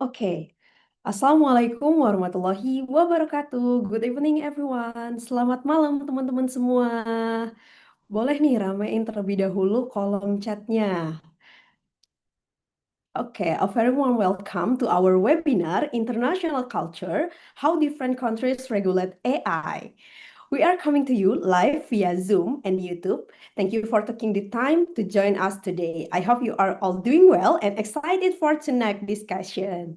Oke, Assalamualaikum warahmatullahi wabarakatuh. Good evening everyone. Selamat malam teman-teman semua. Boleh nih ramein terlebih dahulu kolom chatnya. Okay, a very warm welcome to our webinar, International Culture, How Different Countries Regulate AI. We are coming to you live via Zoom and YouTube. Thank you for taking the time to join us today. I hope you are all doing well and excited for tonight's discussion.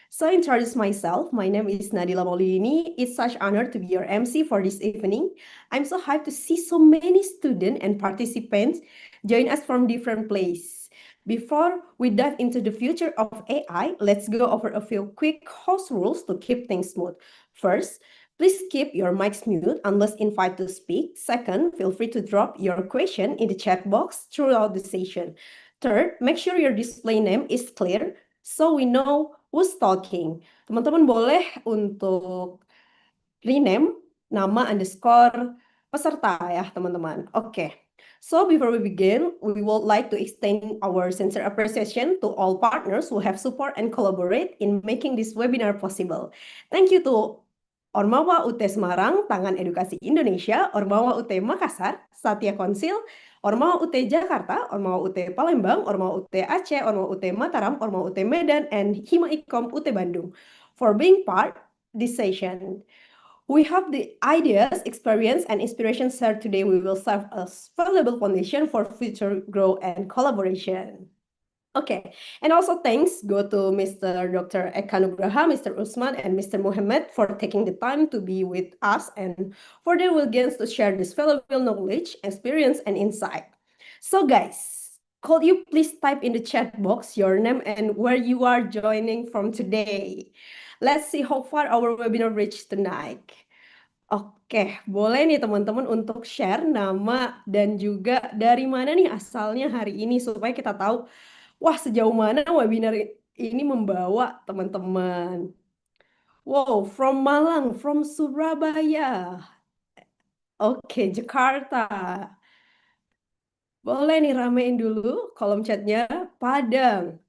So introduce myself. My name is Nadila Maulini. It's such honor to be your MC for this evening. I'm so hyped to see so many students and participants join us from different places. Before we dive into the future of AI, let's go over a few quick house rules to keep things smooth. First, please keep your mics mute unless invited to speak. Second, feel free to drop your question in the chat box throughout the session. Third, make sure your display name is clear so we know who's talking. Teman-teman boleh untuk rename nama underscore peserta ya teman-teman. Oke. So before we begin, we would like to extend our sincere appreciation to all partners who have support and collaborate in making this webinar possible. Thank you to Ormawa UT Semarang, Tangan Edukasi Indonesia, Ormawa UT Makassar, Satya Konsil, Ormawa UT Jakarta, Ormawa UT Palembang, Ormawa UT Aceh, Ormawa UT Mataram, Ormawa UT Medan, and Hima Ikom UT Bandung for being part this session. We have the ideas, experience, and inspiration shared today. We will serve as valuable foundation for future growth and collaboration. Okay, and also thanks go to Mr. Dr. Eka Nugraha, Mr. Usman, and Mr. Mohammed for taking the time to be with us and for their willingness to share this valuable knowledge, experience, and insight. So guys, could you please type in the chat box your name and where you are joining from today? Let's see how far our webinar reached tonight. Oke, boleh nih teman-teman untuk share nama dan juga dari mana nih asalnya hari ini supaya kita tahu, wah sejauh mana webinar ini membawa teman-teman. Wow, from Malang, from Surabaya. Oke, Jakarta. Boleh nih ramein dulu kolom chatnya. Padang,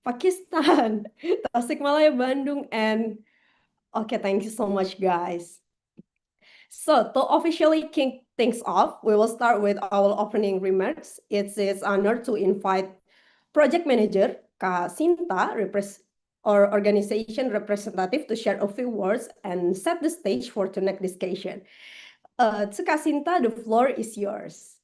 Pakistan, Tasikmalaya, Bandung, and okay, thank you so much guys. So to officially kick things off, we will start with our opening remarks. It's an honor to invite Project Manager Kak Sinta, or organization representative, to share a few words and set the stage for tonight's discussion. To Kak Sinta, the floor is yours.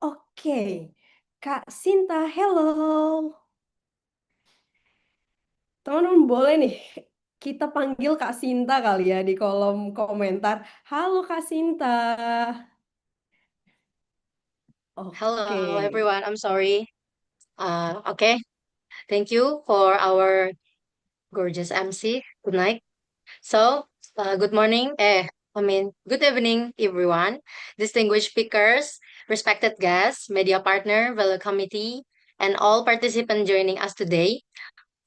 Oke, Kak Sinta, hello. Teman-teman boleh nih kita panggil Kak Sinta kali ya di kolom komentar. Halo Kak Sinta. Oke. Hello, everyone. I'm sorry. Okay. Thank you for our gorgeous MC tonight. So, good morning. Good evening, everyone. Distinguished speakers, respected guests, media partner, fellow committee, and all participants joining us today.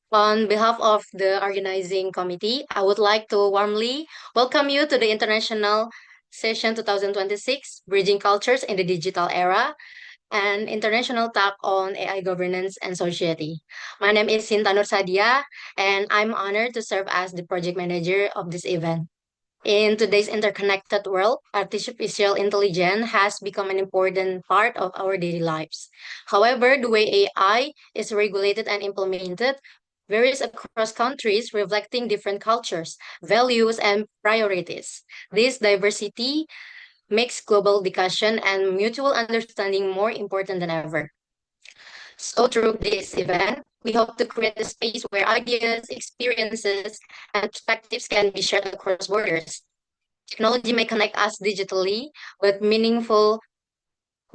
On behalf of the organizing committee, I would like to warmly welcome you to the International Session 2026, Bridging Cultures in the Digital Era, an international talk on AI governance and society. My name is Sinta Nur Sadia, and I'm honored to serve as the project manager of this event. In today's interconnected world, artificial intelligence has become an important part of our daily lives. However, the way AI is regulated and implemented varies across countries, reflecting different cultures, values, and priorities. This diversity makes global discussion and mutual understanding more important than ever. So through this event, we hope to create a space where ideas, experiences, and perspectives can be shared across borders. Technology may connect us digitally, but meaningful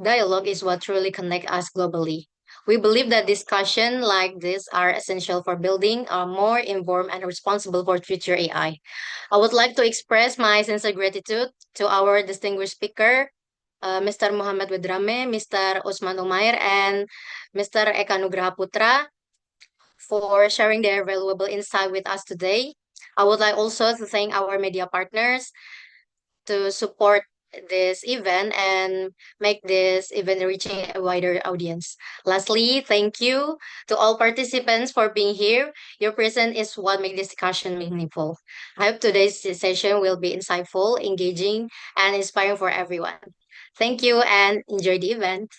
dialogue is what truly connects us globally. We believe that discussion like this are essential for building a more informed and responsible for future AI. I would like to express my sincere gratitude to our distinguished speaker, Mr. Muhammad Wedrame, Mr. Usman Umair, and Mr. Eka Nugraha Putra for sharing their valuable insight with us today. I would like also to thank our media partners to support this event and make this event reaching a wider audience. Lastly, thank you to all participants for being here. Your presence is what makes this discussion meaningful. I hope today's session will be insightful, engaging, and inspiring for everyone. Thank you and enjoy the event.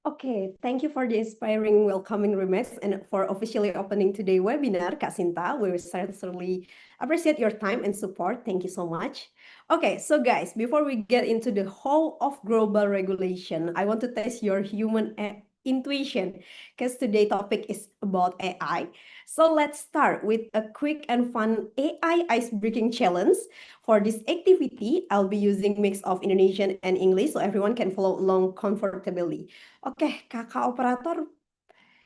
Okay, thank you for the inspiring welcoming remarks and for officially opening today's webinar, Kak Sinta. We sincerely appreciate your time and support. Thank you so much. Okay, so guys, before we get into the whole of global regulation, I want to test your human intuition because today's topic is about AI. So let's start with a quick and fun AI ice-breaking challenge. For this activity, I'll be using mix of Indonesian and English so everyone can follow along comfortably. Oke, kakak operator,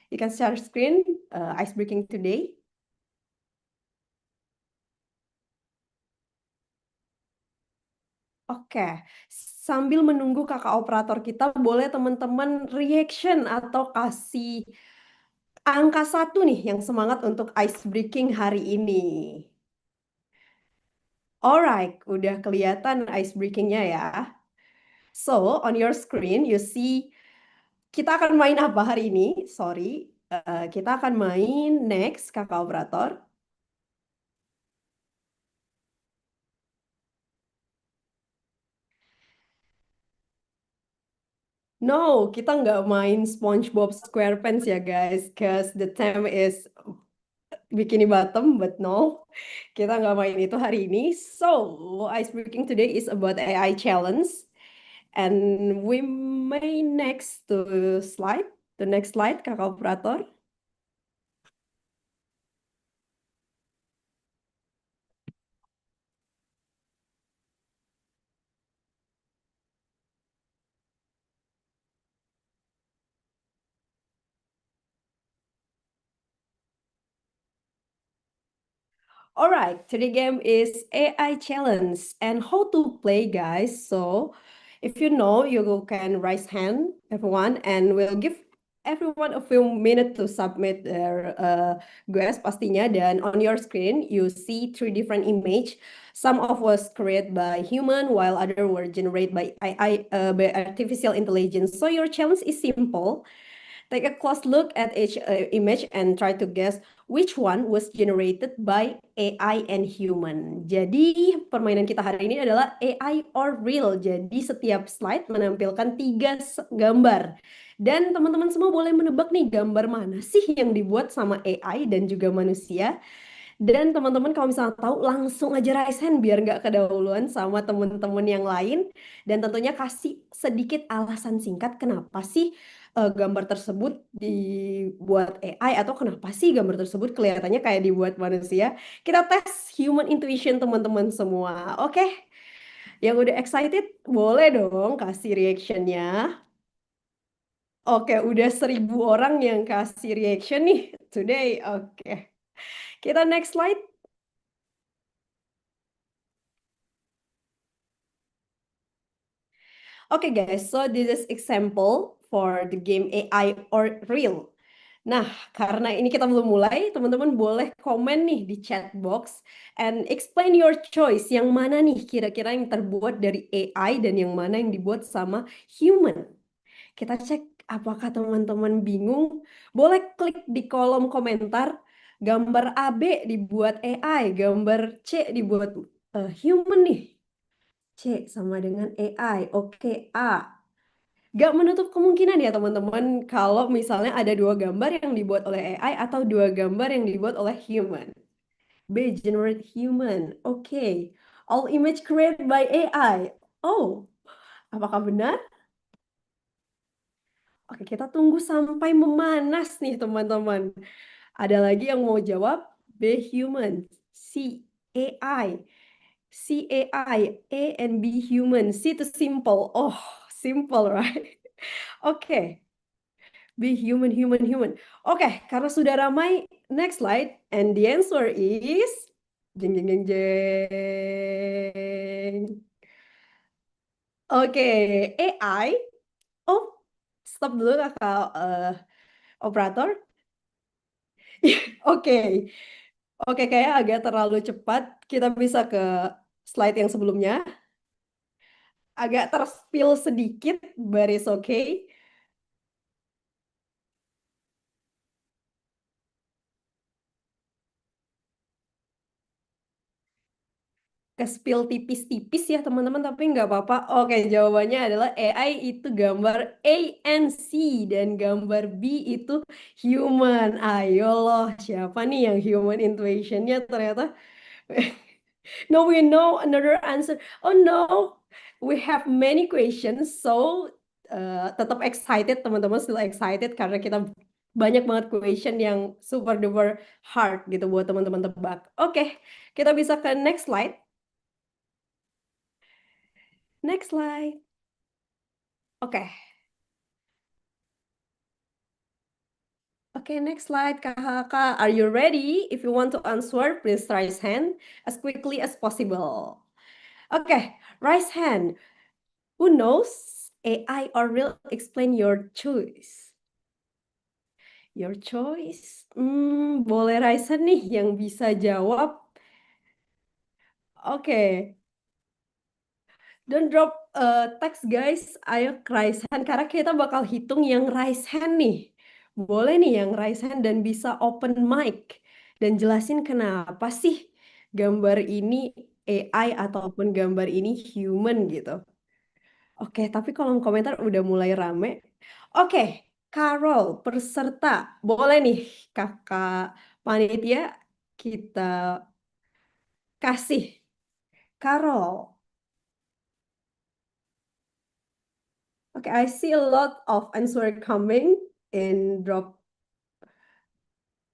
you can share screen ice breaking today. Oke, sambil menunggu kakak operator kita, boleh teman-teman reaction atau kasih angka satu nih yang semangat untuk ice breaking hari ini. Alright, udah kelihatan ice breakingnya ya. So, on your screen, you see kita akan main apa hari ini? Sorry, kita akan main next, kakak operator. No, kita nggak main SpongeBob SquarePants ya guys, cause the theme is Bikini Bottom, but no, kita nggak main itu hari ini. So, ice breaking today is about AI challenge, and we may next to slide, the next slide, kakak operator. Alright, today game is AI challenge and how to play guys. So if you know, you can raise hand everyone and we'll give everyone a few minutes to submit their guess pastinya. Dan on your screen you see three different image. Some of was created by human while other were generated by by artificial intelligence. So your challenge is simple. Take a close look at each image and try to guess which one was generated by AI and human. Jadi permainan kita hari ini adalah AI or real. Jadi setiap slide menampilkan tiga gambar. Dan teman-teman semua boleh menebak nih gambar mana sih yang dibuat sama AI dan juga manusia. Dan teman-teman kalau misalnya tahu langsung aja raise hand biar nggak kedahuluan sama teman-teman yang lain. Dan tentunya kasih sedikit alasan singkat kenapa sih gambar tersebut dibuat AI atau kenapa sih gambar tersebut kelihatannya kayak dibuat manusia. Kita tes human intuition teman-teman semua. Oke, yang udah excited boleh dong kasih reactionnya. Oke, udah 1.000 orang yang kasih reaction nih today. Oke, kita next slide. Oke guys, so this is example for the game AI or real. Nah, karena ini kita belum mulai, teman-teman boleh komen nih di chat box and explain your choice. Yang mana nih kira-kira yang terbuat dari AI dan yang mana yang dibuat sama human. Kita cek apakah teman-teman bingung. Boleh klik di kolom komentar gambar AB dibuat AI, gambar C dibuat human nih. C sama dengan AI. Oke, A. Gak menutup kemungkinan ya teman-teman kalau misalnya ada dua gambar yang dibuat oleh AI atau dua gambar yang dibuat oleh human. B. Generate human. Oke. All image created by AI. Oh, apakah benar? Oke, kita tunggu sampai memanas nih teman-teman. Ada lagi yang mau jawab? B. Human. C. AI. C. AI. A and B human. C itu simple. Oh, simple, right? Oke. Be human, human, human. Oke, karena sudah ramai, next slide. And the answer is... Jeng, jeng, jeng, jeng. Oke, AI. Oh, stop dulu kakak operator. Oke, oke kayak agak terlalu cepat. Kita bisa ke slide yang sebelumnya. Agak terspill sedikit, but it's okay. Ke-spill tipis-tipis ya teman-teman, tapi nggak apa-apa. Oke, jawabannya adalah AI itu gambar ANC dan gambar B itu human. Ayo loh, siapa nih yang human intuitionnya ternyata? No, we know another answer. Oh no, we have many questions. So tetap excited teman-teman, still excited karena kita banyak banget question yang super duper hard gitu buat teman-teman tebak. Oke, kita bisa ke next slide. Next slide. Oke, oke, next slide, Kakak. Are you ready? If you want to answer, please raise hand as quickly as possible. Oke, raise hand. Who knows? AI or real? Explain your choice. Your choice. Boleh Raisa nih yang bisa jawab. Oke, don't drop text guys. Ayo raise hand karena kita bakal hitung yang raise hand nih. Boleh nih yang raise hand dan bisa open mic dan jelasin kenapa sih gambar ini AI ataupun gambar ini human gitu. Oke, tapi kolom komentar udah mulai rame. Oke, Carol, peserta. Boleh nih, kakak panitia, kita kasih. Carol. Oke, I see a lot of answer coming in drop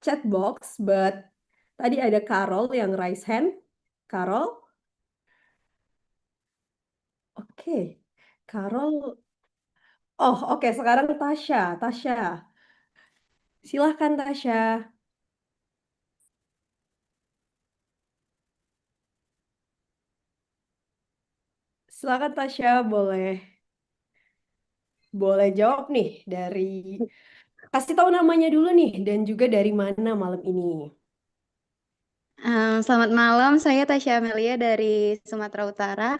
chat box, but tadi ada Carol yang raise hand. Carol, oke. Carol, oh oke, sekarang Tasha. Tasha, silahkan Tasha. Silahkan Tasha, boleh boleh jawab nih dari kasih tahu namanya dulu nih dan juga dari mana malam ini. Selamat malam, saya Tasya Amelia dari Sumatera Utara.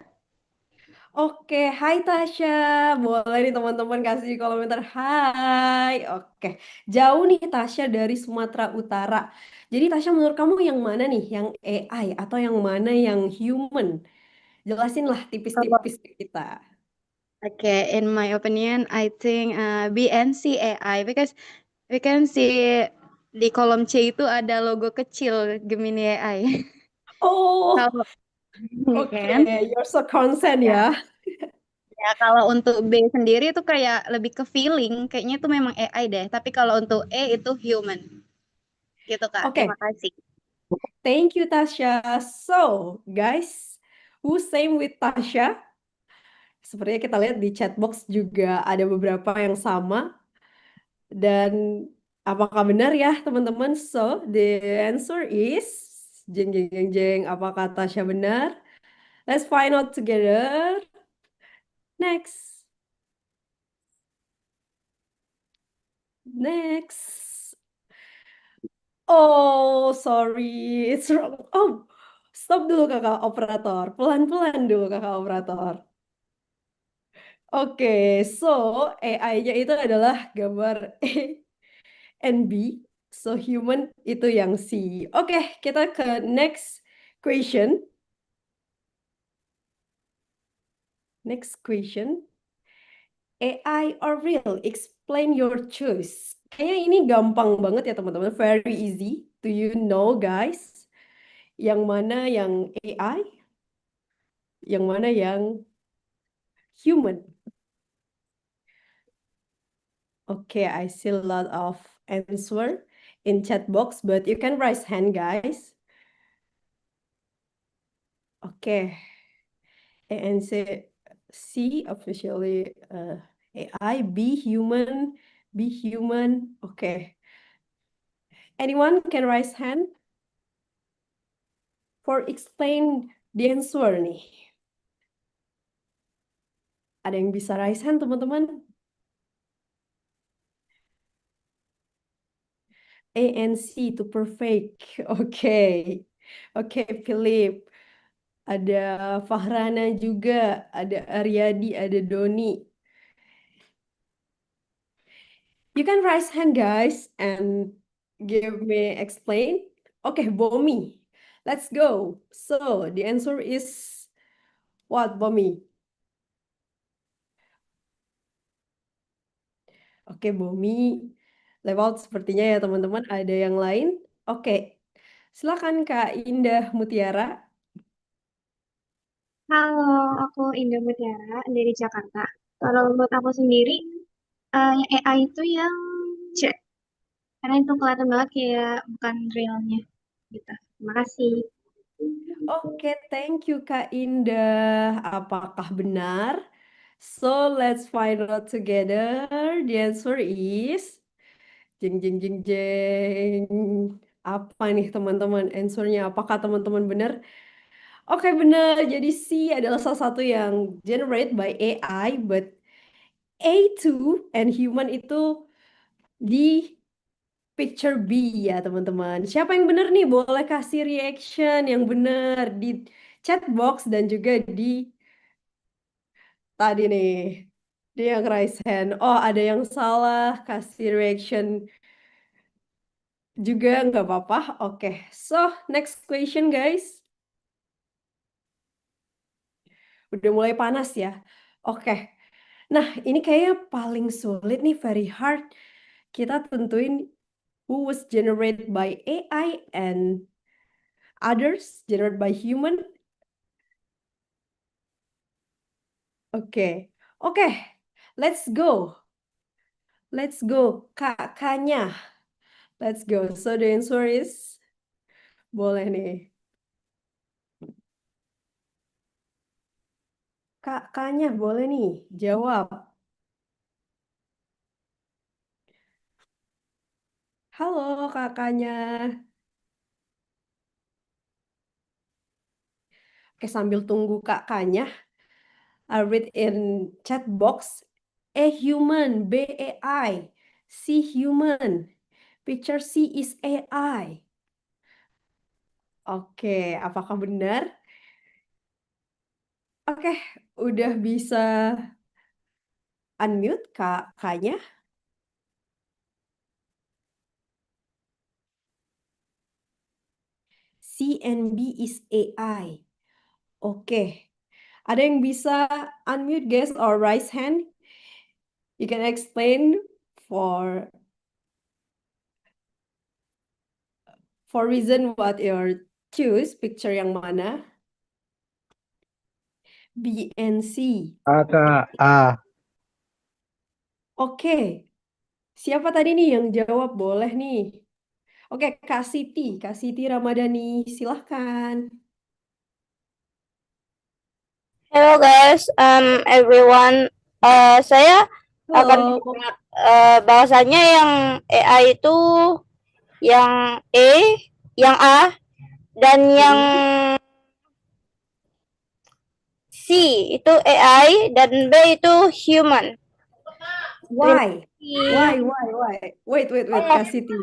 Oke, hai Tasya. Boleh nih teman-teman kasih di kolom komentar. Hai. Oke. Jauh nih Tasya dari Sumatera Utara. Jadi Tasya menurut kamu yang mana nih? Yang AI atau yang mana yang human? Jelasin lah Kalau tipis-tipis ke kita. in my opinion, I think BNC AI because we can see di kolom C itu ada logo kecil Gemini AI. Oh, Kalau oke. kan, You're so concerned ya, ya. ya kalau untuk B sendiri itu kayak lebih ke feeling, kayaknya itu memang AI deh. Tapi kalau untuk E itu human, gitu Kak. Oke. Terima kasih. Thank you Tasya. So, guys, who same with Tasya? Sepertinya kita lihat di chat box juga ada beberapa yang sama. Dan apakah benar ya teman-teman? So, the answer is jeng jeng jeng jeng. Apakah Tasya benar? Let's find out together. Next. Next. Oh, sorry. It's wrong. Oh, stop dulu kakak operator. Pelan-pelan dulu kakak operator. Oke, so AI-nya itu adalah gambar A and B. So human itu yang C. Oke, kita ke next question. Next question. AI or real? Explain your choice. Kayaknya ini gampang banget ya teman-teman. Very easy. Do you know guys? Yang mana yang AI? Yang mana yang human? Okay, I see a lot of answer in chat box, but you can raise hand guys. Okay, and say C officially AI, B human, B human. Okay, anyone can raise hand for explain the answer nih. Ada yang bisa raise hand teman-teman? ANC to perfect. Oke. Oke, Philip. Ada Fahrana juga, ada Aryadi, ada Doni. You can raise hand, guys, and give me explain. Okay, Bomi. Let's go. So the answer is what, Bomi? Oke, Bomi lewat sepertinya ya teman-teman. Ada yang lain? Oke, silakan Kak Indah Mutiara. Halo, aku Indah Mutiara dari Jakarta. Kalau menurut aku sendiri, yang AI itu yang C, karena itu kelihatan banget kayak bukan realnya gitu. Terima kasih. Oke, thank you Kak Indah. Apakah benar? So let's find out together. The answer is jeng jeng jeng jeng. Apa nih teman-teman? Answernya apakah teman-teman benar? Oke, benar. Jadi C adalah salah satu yang generate by AI, but A2 and human itu di picture B ya teman-teman. Siapa yang benar nih? Boleh kasih reaction yang benar di chat box dan juga di tadi nih. Dia yang raise hand. Oh, ada yang salah kasih reaction juga nggak apa-apa. Oke, so next question guys. Udah mulai panas ya. Oke, nah ini kayaknya paling sulit nih, very hard. Kita tentuin who was generated by AI and others generated by human. Oke, oke, let's go. Let's go, kakaknya. Let's go. So the answer is, boleh nih. Kakaknya boleh nih, jawab. Halo kakaknya. Oke, sambil tunggu kakaknya, I read in chat box. A human, B-A-I. C human. Picture C is AI. Oke, apakah benar? Oke, udah bisa unmute kakaknya. C and B is AI. Oke. Ada yang bisa unmute guys or raise hand? You can explain for reason what your choose, picture yang mana? B and C. Kak, A. Oke. Siapa tadi nih yang jawab? Boleh nih. Oke, Kak Siti Ramadhani, silahkan. Hello guys, everyone. Saya akan Halo. bahasanya yang AI itu yang E, yang A, dan yang C itu AI dan B itu human. Why? Why? Wait, Kak Siti.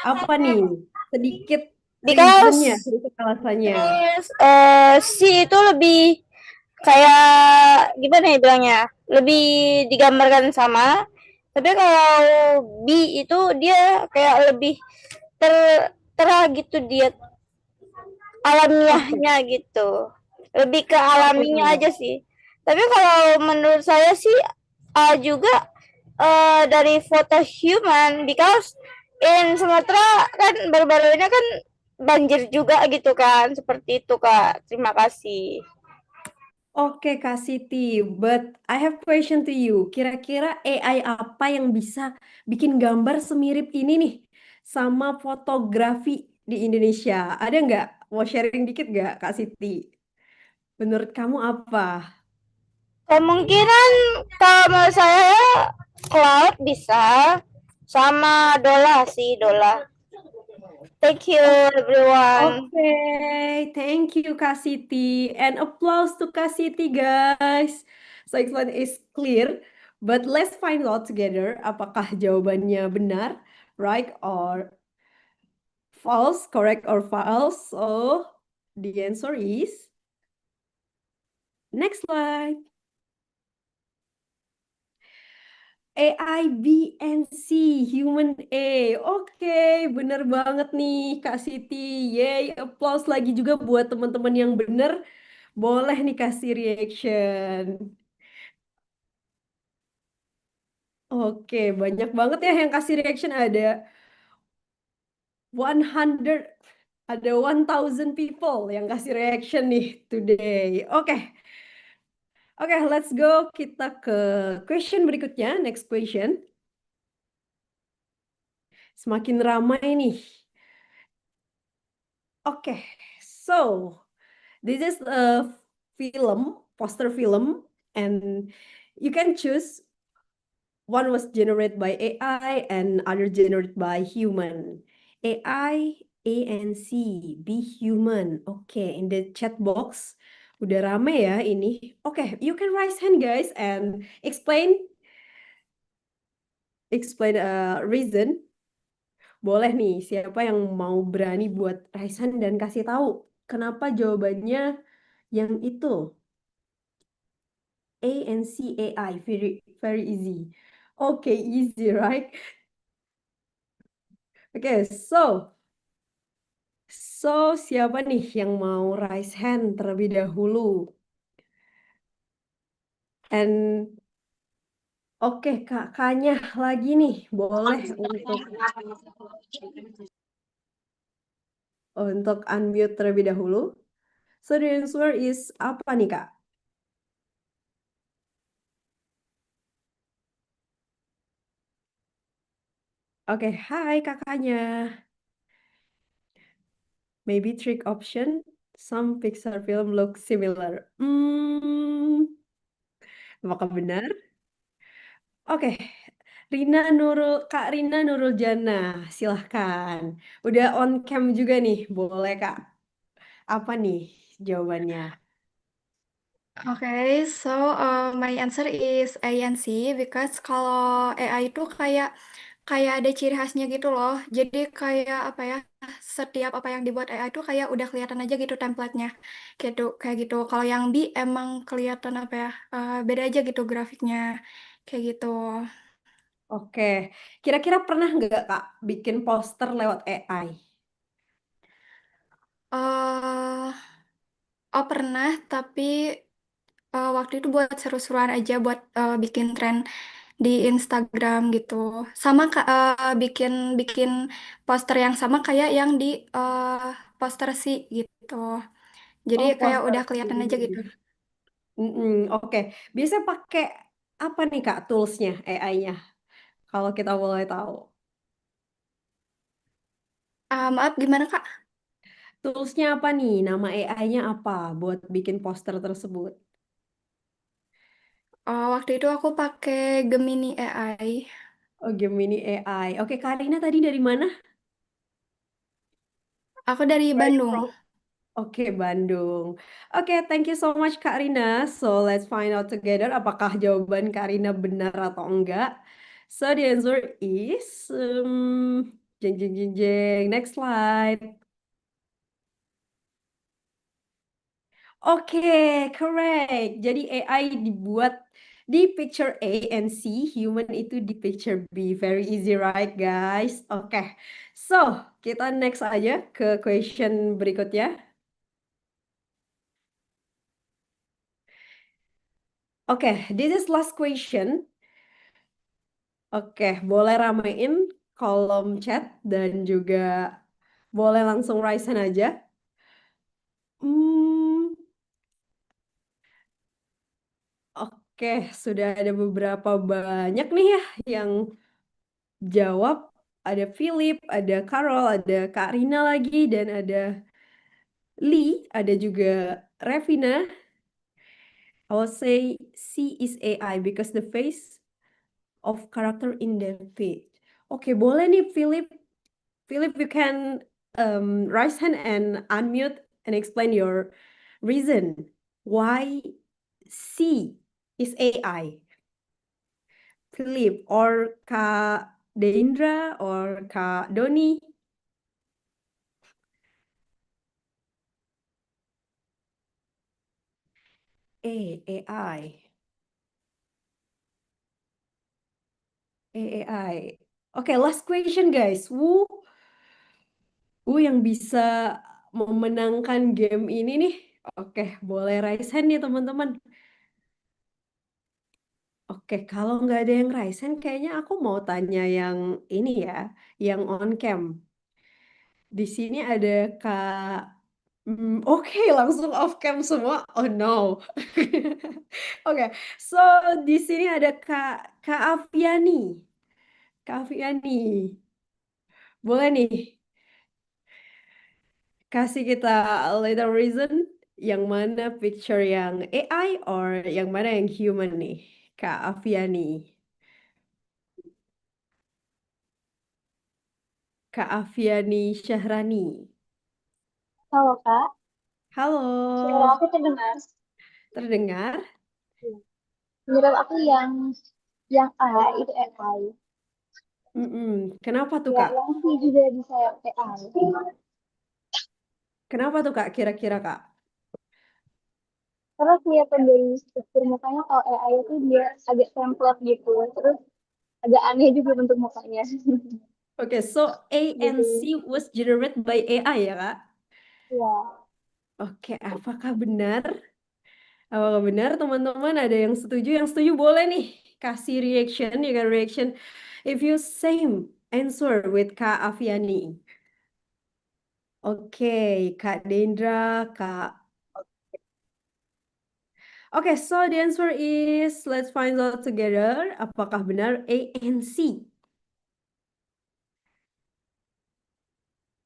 Apa nih? Sedikit Because reasonnya, sedikit alasannya. C itu lebih kayak gimana ya bilangnya, lebih digambarkan sama, tapi kalau B itu dia kayak lebih terang gitu, dia alamiahnya gitu, lebih ke alaminya aja sih. Tapi kalau menurut saya sih A juga dari foto human, because in Sumatera kan baru-baru ini kan banjir juga gitu kan, seperti itu Kak. Terima kasih. Oke, Kak Siti, but I have question to you. Kira-kira AI apa yang bisa bikin gambar semirip ini nih sama fotografi di Indonesia? Ada nggak? Mau sharing dikit nggak, Kak Siti? Menurut kamu apa? Kemungkinan kalau menurut saya cloud bisa, sama Dola sih, Dola. Thank you everyone. Oke, thank you Kak Siti. And applause to Kak Siti, guys. So explanation is clear, but let's find out together apakah jawabannya benar, right or false, correct or false? So the answer is next slide. AI B and C, human A. Oke, bener banget nih Kak Siti. Yay, applause lagi juga buat teman-teman yang bener. Boleh nih kasih reaction. Oke, banyak banget ya yang kasih reaction. Ada 100, ada 1000 people yang kasih reaction nih today. Oke, let's go. Kita ke question berikutnya. Next question. Semakin ramai nih. Oke, so this is a film, poster film, and you can choose one was generated by AI and other generated by human. AI, A and C, be human. Oke, in the chat box udah rame ya ini. Oke, you can raise hand guys and explain reason. Boleh nih, siapa yang mau berani buat raise hand dan kasih tahu kenapa jawabannya yang itu. A and C AI, very very easy. Okay, easy, right? Okay, so siapa nih yang mau raise hand terlebih dahulu? And oke, kakaknya lagi nih, boleh untuk unmute terlebih dahulu. So the answer is apa nih Kak? Oke, hai kakaknya. Maybe trick option. Some Pixar film look similar. Apakah benar? Oke, Kak Rina Nurul Jana, silahkan. Udah on cam juga nih, boleh Kak. Apa nih jawabannya? Okay, so my answer is A and C because kalau AI itu kayak kayak ada ciri khasnya gitu loh. Jadi kayak apa ya? Setiap apa yang dibuat AI itu kayak udah kelihatan aja gitu template-nya. Gitu, kayak gitu. Kalau yang B emang kelihatan apa ya? Beda aja gitu grafiknya. Kayak gitu. Oke, kira-kira pernah nggak Kak bikin poster lewat AI? eh oh pernah, tapi waktu itu buat seru-seruan aja buat bikin tren di Instagram gitu. Sama bikin bikin poster yang sama kayak yang di poster sih gitu. Jadi Oh, kayak poster. udah kelihatan aja gitu. Oke, biasa pakai apa nih Kak toolsnya AI-nya? Kalau kita boleh tahu. Maaf, gimana Kak? Toolsnya apa nih? Nama AI-nya apa buat bikin poster tersebut? Waktu itu aku pakai Gemini AI. Oh, Gemini AI. Oke, Karina tadi dari mana? Aku dari Where are you Bandung. from? Oke, Bandung. Oke, thank you so much Kak Rina. So, let's find out together apakah jawaban Kak Rina benar atau enggak. So, the answer is jeng jeng jeng jeng. Next slide. Oke, correct. Jadi AI dibuat di picture A and C, human itu di picture B. Very easy, right, guys? Oke, so kita next aja ke question berikutnya. Oke, this is last question. Oke, boleh ramein kolom chat dan juga boleh langsung raise hand aja. Hmm, oke, sudah ada beberapa banyak nih ya yang jawab. Ada Philip, ada Carol, ada Kak Rina lagi, dan ada Lee, ada juga Revina. I will say C is AI because the face of character in the feed. Oke, boleh nih Philip. Philip, you can raise hand and unmute and explain your reason why C is AI. Philip or Kak Deindra or Kak Doni. AI. AI. Oke, last question guys. Yang bisa memenangkan game ini nih. Oke, boleh raise hand nih teman-teman. Oke, kalau nggak ada yang raise hand, kayaknya aku mau tanya yang ini ya, yang on cam. Di sini ada Kak. Oke, langsung off cam semua. Oh no. Oke, so di sini ada Kak Afiani. Kak Afiani, boleh nih kasih kita a little reason yang mana picture yang AI or yang mana yang human nih, Kak Afiani. Kak Afiani Syahrani. Halo Kak, Halo, suara aku terdengar. terdengar? Menurut aku yang A itu AI. Kenapa tuh Ya, Kak? yang C juga bisa AI. Kenapa tuh Kak kira-kira Kak? Karena kelihatan dari struktur mukanya kalau AI itu dia agak template gitu. Terus agak aneh juga bentuk mukanya. Oke, so A and Gitu. C was generated by AI ya Kak? Ya. Oke, apakah benar? Apakah benar teman-teman ada yang setuju? Yang setuju boleh nih kasih reaction, ya kan reaction. If you same answer with Kak Afiani. Oke, Kak Dendra, Kak. Oke, so the answer is let's find out together. Apakah benar A and C?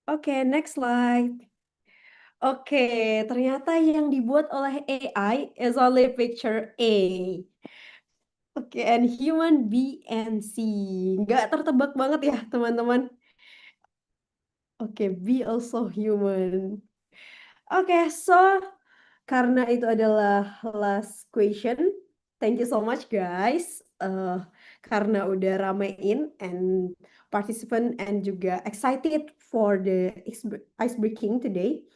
Oke, next slide. Oke, ternyata yang dibuat oleh AI is only picture A. Oke, and human B and C. Nggak tertebak banget ya, teman-teman. Oke, B also human. Oke, so karena itu adalah last question. Thank you so much, guys. Karena udah ramein and participant and juga excited for the ice breaking today.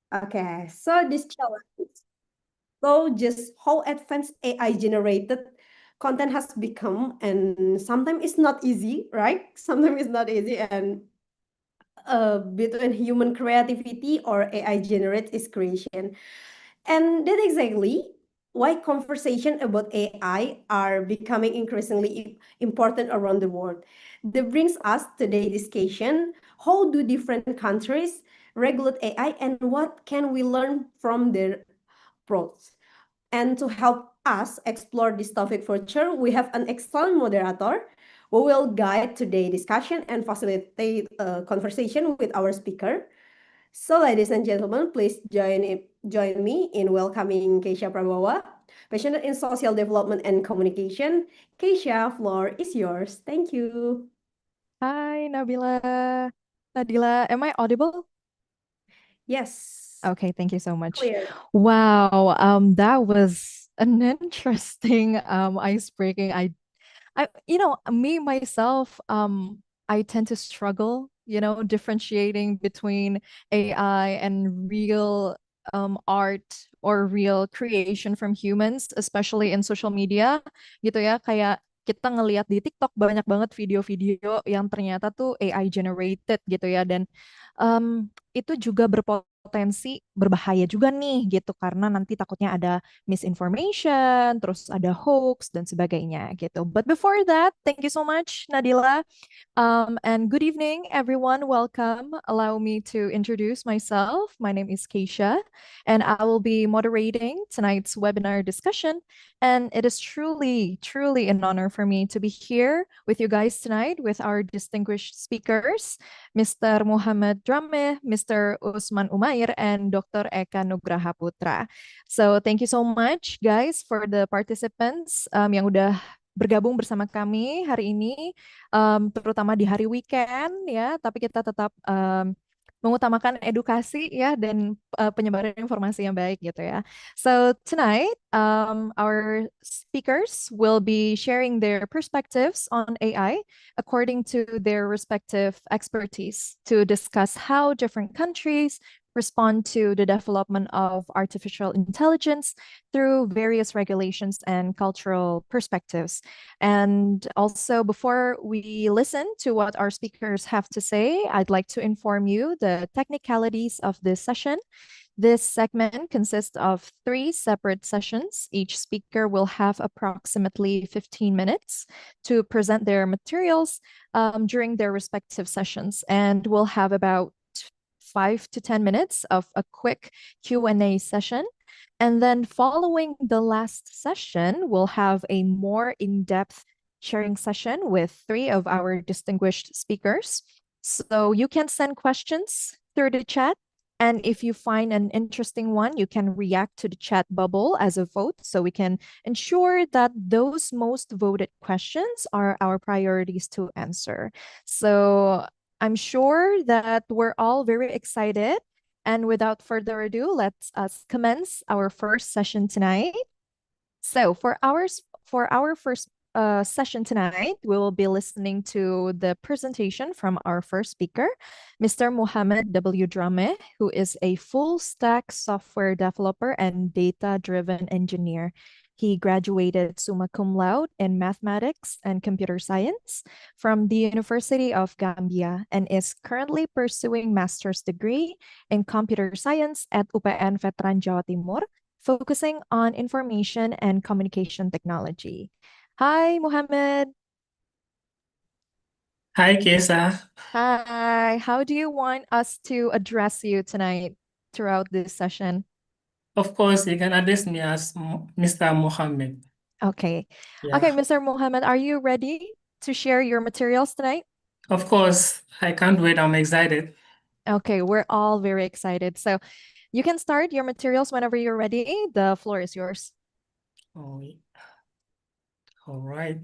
Okay, so this challenge. So just how advanced AI generated content has become, and sometimes it's not easy, right? Sometimes it's not easy, and between human creativity or AI generated is creation. And that's exactly why conversation about AI are becoming increasingly important around the world. That brings us today's discussion. How do different countries regulate AI and what can we learn from their approach? And to help us explore this topic further, we have an excellent moderator who will guide today's discussion and facilitate a conversation with our speaker. So, ladies and gentlemen, please join me in welcoming Keisha Prabowo, passionate in social development and communication. Keisha, floor is yours. Thank you. Hi, Nabila. Nadila, am I audible? Yes, Okay, thank you so much. clear. Wow, that was an interesting ice breaking. Me myself, I tend to struggle, differentiating between AI and real art or real creation from humans, especially in social media, gitu ya. Kayak kita ngelihat di TikTok banyak banget video-video yang ternyata tuh AI generated gitu ya, dan itu juga berpotensi berbahaya juga nih gitu karena nanti takutnya ada misinformation, terus ada hoax dan sebagainya gitu. But before that, thank you so much Nadila. And good evening, everyone. Welcome. Allow me to introduce myself. My name is Keisha, and I will be moderating tonight's webinar discussion. And it is truly, truly an honor for me to be here with you guys tonight with our distinguished speakers, Mr. Muhammad Drame, Mr. Usman Umair, and Dr. Eka Nugraha Putra. So thank you so much, guys, for the participants yang udah bergabung bersama kami hari ini, terutama di hari weekend ya, tapi kita tetap mengutamakan edukasi ya dan penyebaran informasi yang baik gitu ya. So tonight, our speakers will be sharing their perspectives on AI according to their respective expertise to discuss how different countries respond to the development of artificial intelligence through various regulations and cultural perspectives. And also, before we listen to what our speakers have to say, I'd like to inform you the technicalities of this session. This segment consists of 3 separate sessions. Each speaker will have approximately 15 minutes to present their materials during their respective sessions, and we'll have about 5 to 10 minutes of a quick Q&A session. And then following the last session, we'll have a more in-depth sharing session with 3 of our distinguished speakers. So you can send questions through the chat. And if you find an interesting one, you can react to the chat bubble as a vote so we can ensure that those most voted questions are our priorities to answer. So I'm sure that we're all very excited. And without further ado, let's commence our first session tonight. So for our first session tonight, we will be listening to the presentation from our first speaker, Mr. Mohamed W. Drame, who is a full-stack software developer and data-driven engineer. He graduated summa cum laude in mathematics and computer science from the University of Gambia and is currently pursuing master's degree in computer science at UPN Veteran Jawa Timur, focusing on information and communication technology. Hi, Mohamed. Hi, Kesa. Hi. How do you want us to address you tonight throughout this session? Of course, you can address me as Mr. Mohammed. Okay. Yeah. Okay, Mr. Mohamed, are you ready to share your materials tonight? Of course, I can't wait. I'm excited. Okay, we're all very excited. So you can start your materials whenever you're ready. The floor is yours. Oh, all right.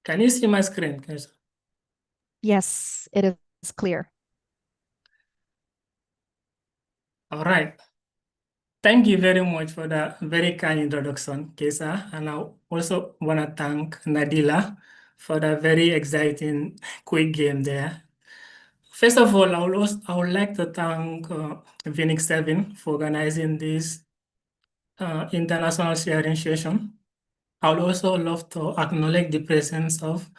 Can you see my screen, Kesa? Yes, it is clear. All right. Thank you very much for that very kind introduction, Kesa. And I also want to thank Nadila for the very exciting quick game there. First of all, I would like to thank Phoenix 7 for organizing this international sharing session. I would also love to acknowledge the presence of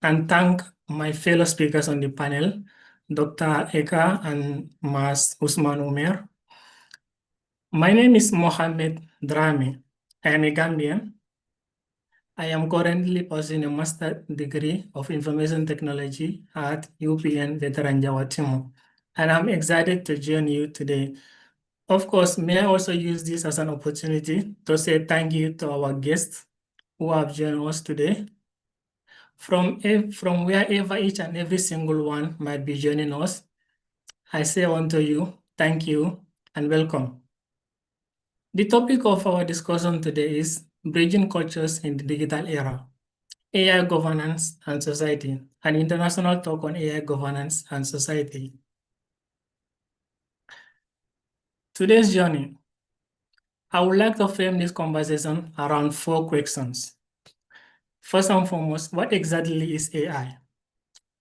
and thank my fellow speakers on the panel, Dr. Eka and Mas Usman Umer. My name is Mohamed Drame. I am a Gambian. I am currently pursuing a master's degree of information technology at UPN Veteran Jawa Timur, and I'm excited to join you today. Of course, may I also use this as an opportunity to say thank you to our guests who have joined us today. From wherever each and every single one might be joining us, I say unto you, thank you and welcome. The topic of our discussion today is bridging cultures in the digital era, AI governance and society, an international talk on AI governance and society. Today's journey, I would like to frame this conversation around 4 questions. First and foremost, what exactly is AI?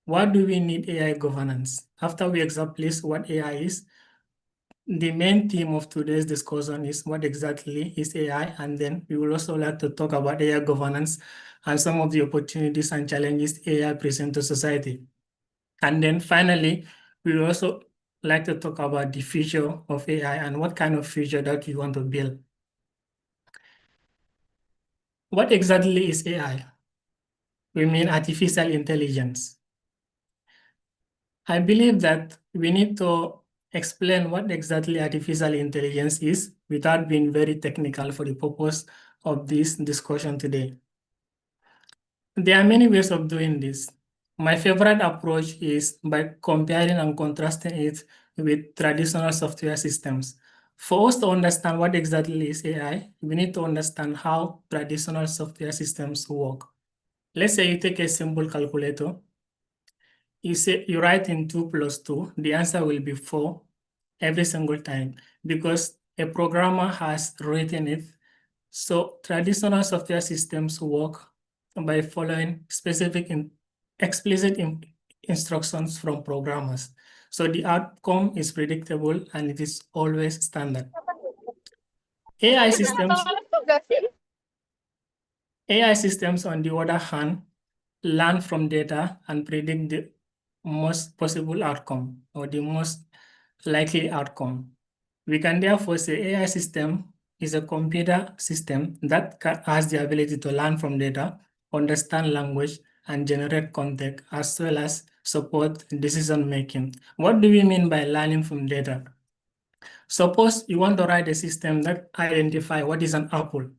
Why do we need AI governance? After we establish what AI is, the main theme of today's discussion is what exactly is AI, and then we will also like to talk about AI governance and some of the opportunities and challenges AI presents to society. And then finally, we will also like to talk about the future of AI and what kind of future that we want to build. What exactly is AI? We mean artificial intelligence. I believe that we need to explain what exactly artificial intelligence is without being very technical for the purpose of this discussion today. There are many ways of doing this. My favorite approach is by comparing and contrasting it with traditional software systems. For us to understand what exactly is AI, we need to understand how traditional software systems work. Let's say you take a simple calculator. You write in 2 plus 2, the answer will be 4 every single time because a programmer has written it. So traditional software systems work by following specific explicit instructions from programmers. So the outcome is predictable and it is always standard. AI systems, on the other hand, learn from data and predict the most possible outcome or the most likely outcome. We can therefore say AI system is a computer system that has the ability to learn from data, understand language, and generate content, as well as support decision making. What do we mean by learning from data? Suppose you want to write a system that identify what is an apple.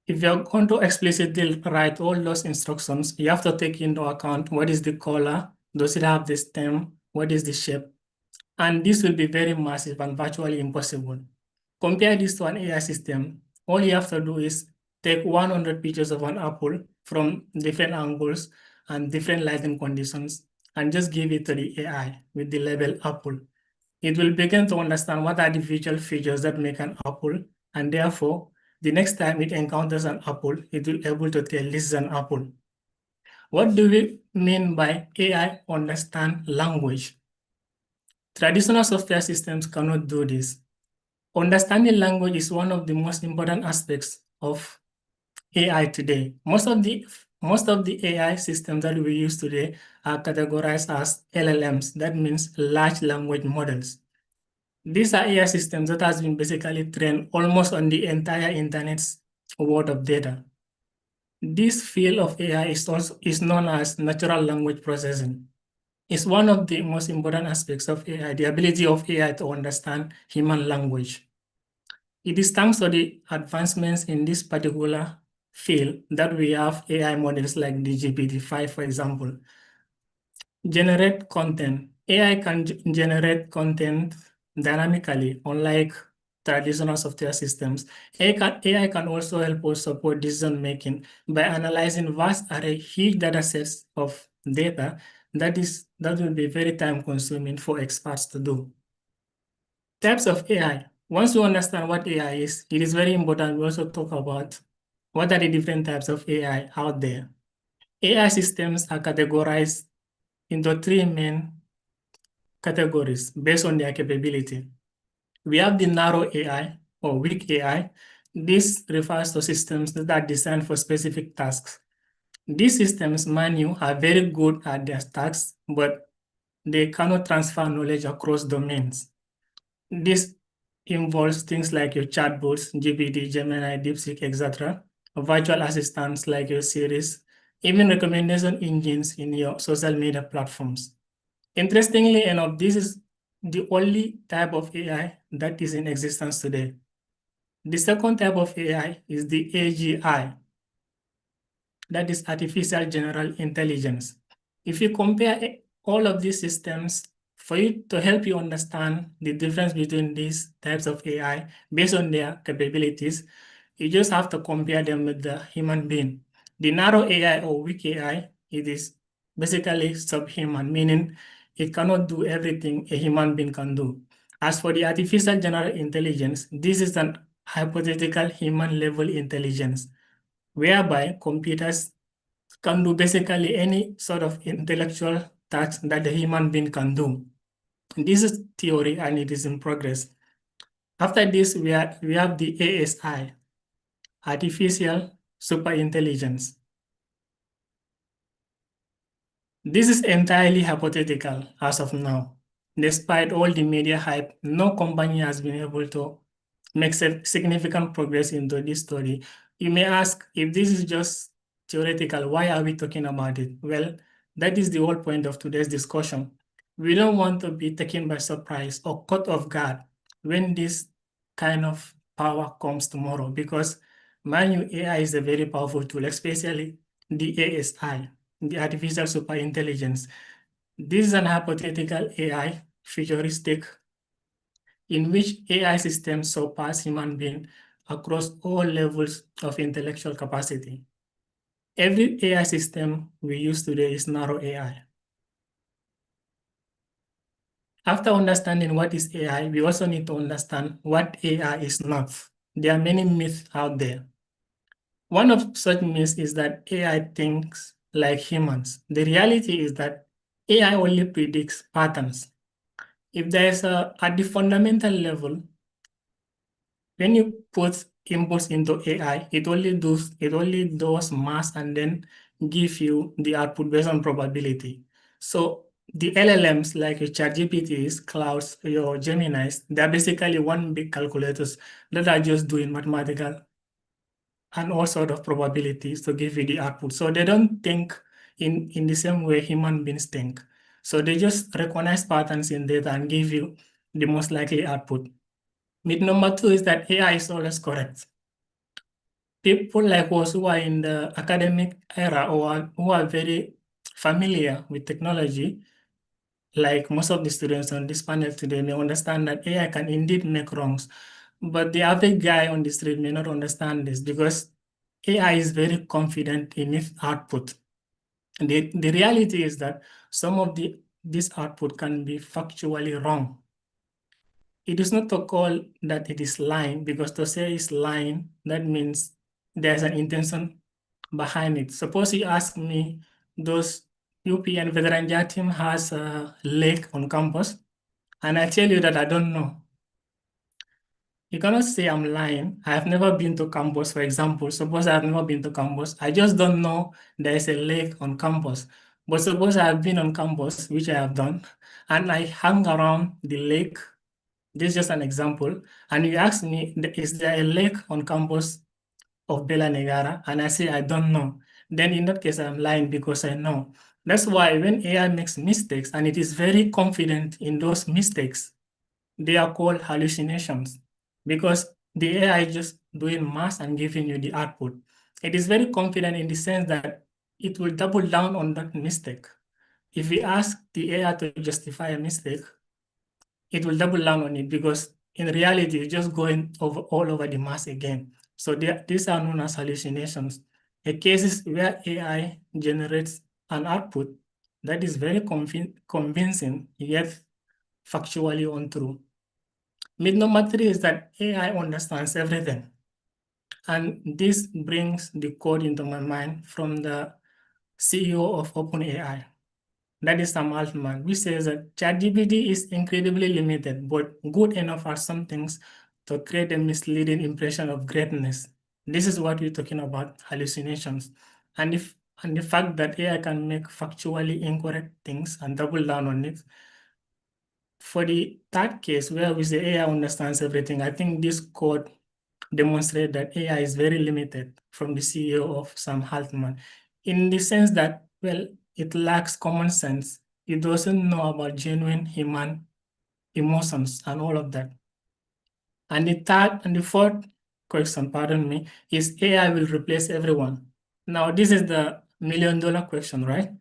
If you're going to explicitly write all those instructions, you have to take into account what is the color, does it have the stem, what is the shape, and this will be very massive and virtually impossible. Compare this to an AI system. All you have to do is take 100 pictures of an apple from different angles and different lighting conditions and just give it to the AI with the label apple. It will begin to understand what are the visual features that make an apple, and therefore, the next time it encounters an apple, it will be able to tell this is an apple. What do we mean by AI understand language? Traditional software systems cannot do this. Understanding language is one of the most important aspects of AI today. Most of the AI systems that we use today are categorized as LLMs. That means large language models. These are AI systems that has been basically trained almost on the entire internet's world of data. This field of AI is known as natural language processing. It's one of the most important aspects of AI, the ability of AI to understand human language. It is thanks to the advancements in this particular field that we have AI models like the GPT-5, for example. Generate content. AI can generate content dynamically, unlike traditional software systems. AI can also help us support decision making by analyzing vast array, huge data sets of data that will be very time consuming for experts to do. Types of AI. Once you understand what AI is, it is very important we also talk about what are the different types of AI out there. AI systems are categorized into three main categories based on their capability. We have the narrow AI or weak AI. This refers to systems that are designed for specific tasks. These systems, mind you, are very good at their tasks, but they cannot transfer knowledge across domains. This involves things like your chatbots, GPT, Gemini, DeepSeek, etc., virtual assistants like your Siris, even recommendation engines in your social media platforms. Interestingly enough, this is the only type of AI that is in existence today. The second type of AI is the AGI, that is artificial general intelligence. If you compare all of these systems, for you to help you understand the difference between these types of AI based on their capabilities, you just have to compare them with the human being. The narrow AI or weak AI, it is basically subhuman, meaning it cannot do everything a human being can do. As for the artificial general intelligence, this is an hypothetical human level intelligence, whereby computers can do basically any sort of intellectual task that the human being can do. This is theory and it is in progress. After this, we have the ASI, artificial superintelligence. This is entirely hypothetical as of now. Despite all the media hype, no company has been able to make significant progress into this story. You may ask, if this is just theoretical, why are we talking about it? Well, that is the whole point of today's discussion. We don't want to be taken by surprise or caught off guard when this kind of power comes tomorrow, because mind you, AI is a very powerful tool, especially the ASI, the artificial superintelligence. This is an hypothetical AI futuristic in which AI systems surpass human beings across all levels of intellectual capacity. Every AI system we use today is narrow AI. After understanding what is AI, we also need to understand what AI is not. There are many myths out there. One of such myths is that AI thinks like humans. The reality is that AI only predicts patterns. If there's at the fundamental level, when you put inputs into AI, it only does math and then give you the output based on probability. So the LLMs like your ChatGPTs, Clouds, your Geminis, they're basically one big calculators that are just doing mathematical and all sort of probabilities to give you the output. So they don't think in the same way human beings think. So they just recognize patterns in data and give you the most likely output. Myth number two is that AI is always correct. People like us who are in the academic era or who are very familiar with technology, like most of the students on this panel today, may understand that AI can indeed make wrongs. But the average guy on the street may not understand this because AI is very confident in its output. And the reality is that some of this output can be factually wrong. It is not to call that it is lying, because to say it's lying, that means there's an intention behind it. Suppose you ask me, does UPN Veteran Jatim has a lake on campus? And I tell you that I don't know. You cannot say I'm lying. I have never been to campus, for example. Suppose I have never been to campus. I just don't know there is a lake on campus. But suppose I have been on campus, which I have done, and I hang around the lake. This is just an example. And you ask me, is there a lake on campus of Bella Negara? And I say, I don't know. Then in that case, I'm lying because I know. That's why when AI makes mistakes and it is very confident in those mistakes, they are called hallucinations, because the AI is just doing math and giving you the output. It is very confident in the sense that it will double down on that mistake. If we ask the AI to justify a mistake, it will double down on it, because in reality, it's just going all over the mass again. So these are known as hallucinations. A cases where AI generates an output that is very convincing, yet factually untrue. Myth number three is that AI understands everything. And this brings the quote into my mind from the CEO of OpenAI. That is Sam Altman, which says that ChatGPT is incredibly limited, but good enough at some things to create a misleading impression of greatness. This is what we're talking about, hallucinations. And the fact that AI can make factually incorrect things and double down on it. For the third case, where we say AI understands everything, I think this quote demonstrates that AI is very limited from the CEO of Sam Altman, in the sense that, well, it lacks common sense. It doesn't know about genuine human emotions and all of that. And the fourth question, pardon me, is AI will replace everyone. Now, this is the million-dollar question, right?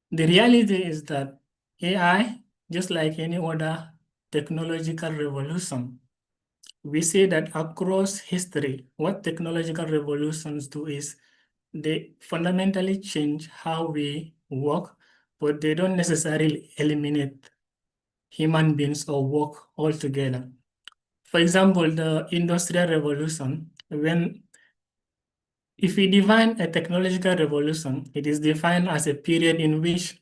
The reality is that AI, just like any other technological revolution, we see that across history, what technological revolutions do is they fundamentally change how we work, but they don't necessarily eliminate human beings or work altogether. For example, the Industrial Revolution, if we define a technological revolution, it is defined as a period in which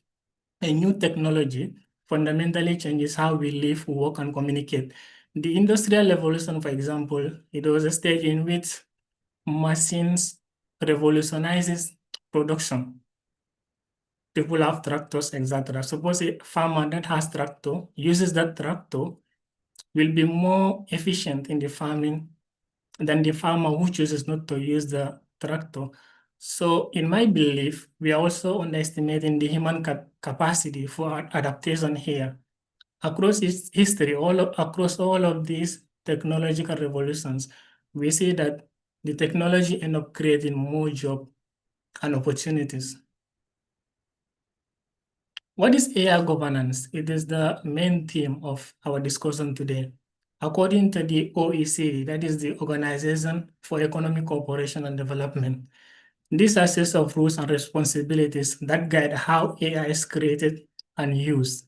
a new technology fundamentally changes how we live, work, and communicate. The Industrial Revolution, for example, it was a stage in which machines revolutionizes production. People have tractors, etc. Suppose a farmer that has tractor uses that tractor will be more efficient in the farming than the farmer who chooses not to use the tractor. So in my belief, we are also underestimating the human capacity for adaptation here. Across history, across all of these technological revolutions, we see that the technology end up creating more jobs and opportunities. What is AI governance? It is the main theme of our discussion today. According to the OECD, that is the Organization for Economic Cooperation and Development, these are sets of rules and responsibilities that guide how AI is created and used.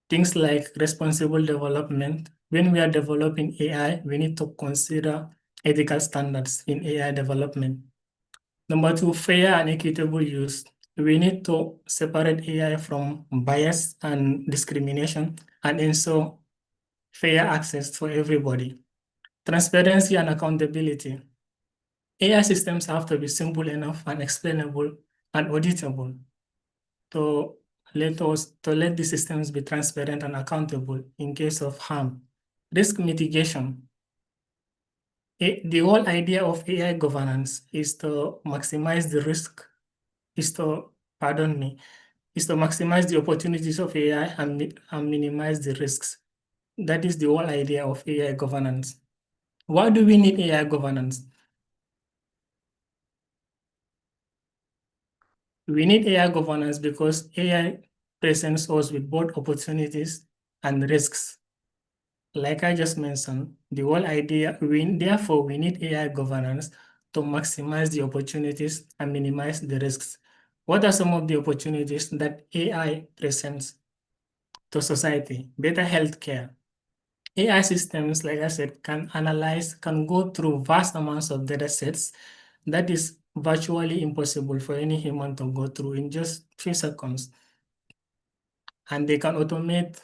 Things like responsible development. When we are developing AI, we need to consider ethical standards in AI development. Number two, fair and equitable use. We need to separate AI from bias and discrimination and ensure fair access for everybody. Transparency and accountability. AI systems have to be simple enough and explainable and auditable to let the systems be transparent and accountable in case of harm. Risk mitigation. The whole idea of AI governance is to maximize the risk, is to maximize the opportunities of AI and minimize the risks. That is the whole idea of AI governance. Why do we need AI governance? We need AI governance because AI presents us with both opportunities and risks. Like I just mentioned, the whole idea, therefore, we need AI governance to maximize the opportunities and minimize the risks. What are some of the opportunities that AI presents to society? Better healthcare. AI systems, like I said, can go through vast amounts of data sets that is virtually impossible for any human to go through in just few seconds. And they can automate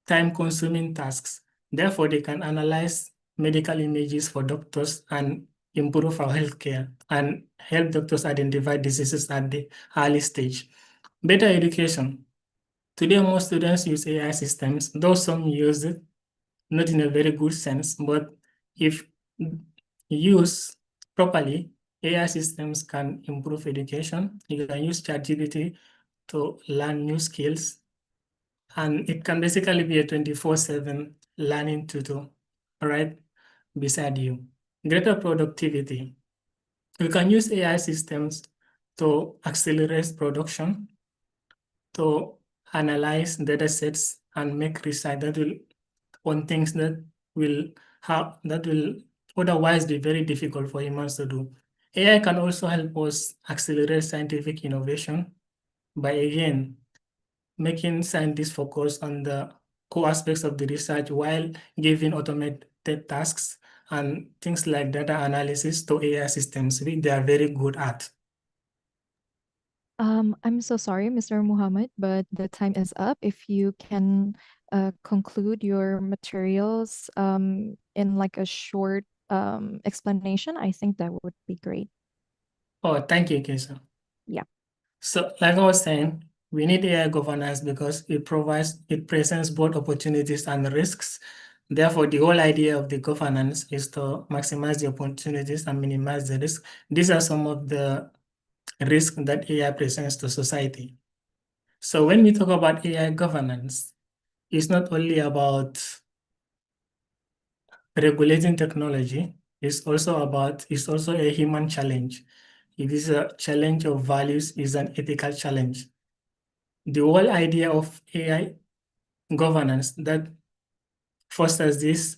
time-consuming tasks. Therefore, they can analyze medical images for doctors and improve our healthcare and help doctors identify diseases at the early stage. Better education. Today, most students use AI systems, though some use it not in a very good sense, but if used properly, AI systems can improve education. You can use ChatGPT to learn new skills, and it can basically be a 24/7 learning tutor right beside you. Greater productivity. We can use AI systems to accelerate production, to analyze data sets and make research on things that will otherwise be very difficult for humans to do. AI can also help us accelerate scientific innovation by, again, making scientists focus on the core aspects of the research while giving automated tasks and things like data analysis to AI systems, which they are very good at. I'm so sorry, Mr. Muhammad, but the time is up. If you can conclude your materials in like a short explanation, I think that would be great. Oh, thank you, Kesa. Yeah. So, like I was saying, we need AI governance because it presents both opportunities and risks. Therefore, the whole idea of the governance is to maximize the opportunities and minimize the risk. These are some of the risks that AI presents to society. So when we talk about AI governance, it's not only about regulating technology, it's also a human challenge. It is a challenge of values, is an ethical challenge. The whole idea of AI governance that fosters this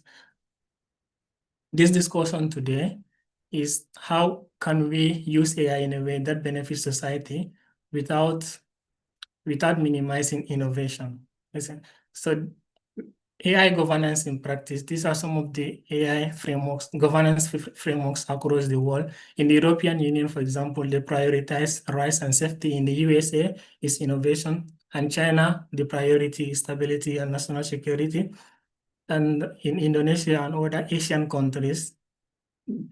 discussion today is how can we use AI in a way that benefits society without minimizing innovation. Listen, so AI governance in practice, these are some of the AI governance frameworks across the world. In the European Union, for example, they prioritize rights and safety. In the USA, is innovation. And China, the priority is stability and national security. And in Indonesia and other Asian countries,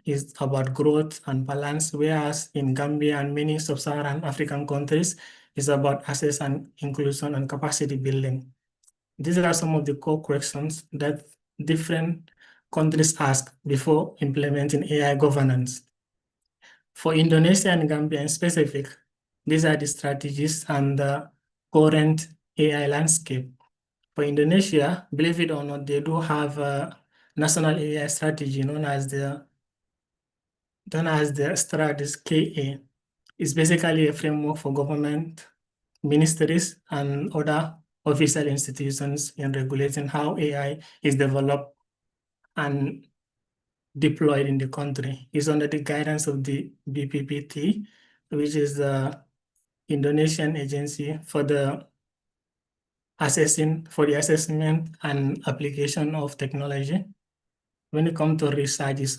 is about growth and balance, whereas in Gambia and many sub-Saharan African countries, is about access and inclusion and capacity building. These are some of the core questions that different countries ask before implementing AI governance. For Indonesia and Gambia in specific, these are the strategies and the current AI landscape. For Indonesia, believe it or not, they do have a national AI strategy known as the Strategies KA. It's basically a framework for government, ministries, and other official institutions in regulating how AI is developed and deployed in the country. It's under the guidance of the BPPT, which is the Indonesian agency for the assessment and application of technology. When it comes to research,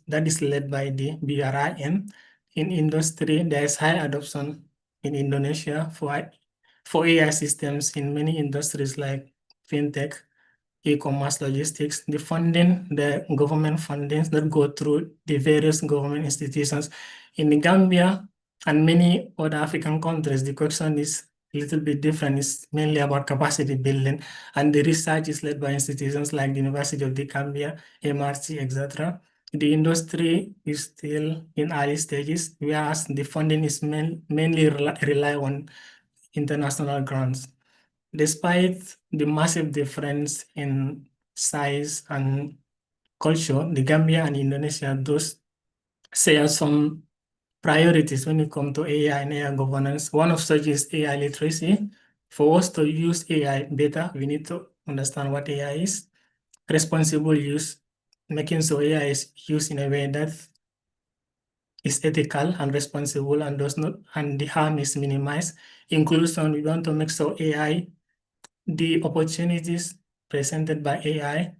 that is led by the BRIN, in industry, there is high adoption in Indonesia for AI systems in many industries like fintech, e-commerce, logistics. The government fundings that go through the various government institutions in the Gambia and many other African countries, the question is a little bit different. It's mainly about capacity building, and the research is led by institutions like the University of the Gambia, MRC, etc. The industry is still in early stages, whereas the funding is mainly rely on international grants. Despite the massive difference in size and culture, the Gambia and Indonesia those share some priorities when it comes to AI and AI governance. One of such is AI literacy. For us to use AI better, we need to understand what AI is. Responsible use, making sure AI is used in a way that is ethical and responsible and does not, and the harm is minimized. Inclusion, we want to make sure the opportunities presented by AI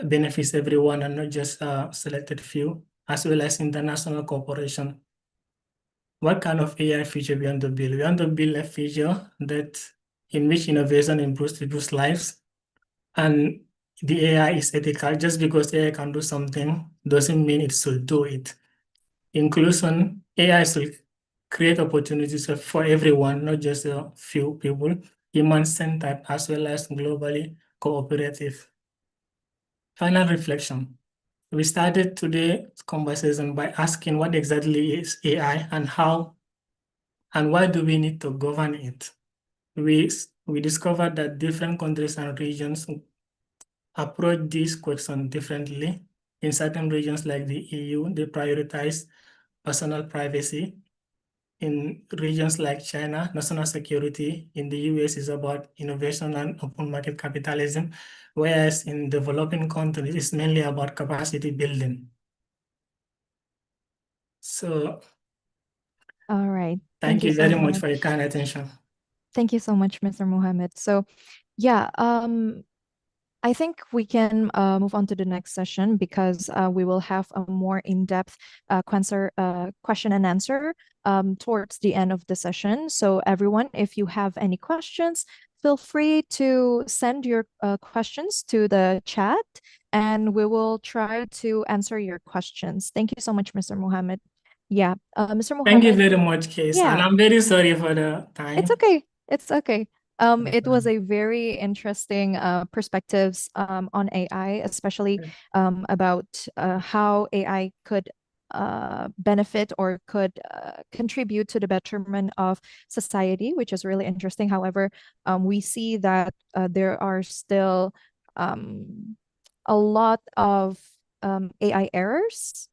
benefits everyone and not just a selected few, as well as international cooperation. What kind of AI feature we want to build? We want to build a feature in which innovation improves people's lives, and the AI is ethical. Just because AI can do something doesn't mean it should do it. Inclusion, AI should create opportunities for everyone, not just a few people, human-centered as well as globally cooperative. Final reflection. We started today's conversation by asking what exactly is AI and why do we need to govern it. We discovered that different countries and regions approach this question differently. In certain regions like the EU, they prioritize personal privacy. In regions like China, national security. In the US is about innovation and open market capitalism, whereas in developing countries, it's mainly about capacity building. So All right. thank you so very much for your kind attention. Thank you so much, Mr. Mohammed. So yeah, I think we can move on to the next session because we will have a more in-depth question and answer towards the end of the session. So everyone, if you have any questions, feel free to send your questions to the chat and we will try to answer your questions. Thank you so much, Mr. Mohammed. Yeah, Mr. Mohammed. Thank you very much, Case. Yeah. And I'm very sorry for the time. It's okay. It's okay. It was a very interesting perspectives on AI, especially about how AI could benefit or could contribute to the betterment of society, which is really interesting. However, we see that there are still a lot of AI errors,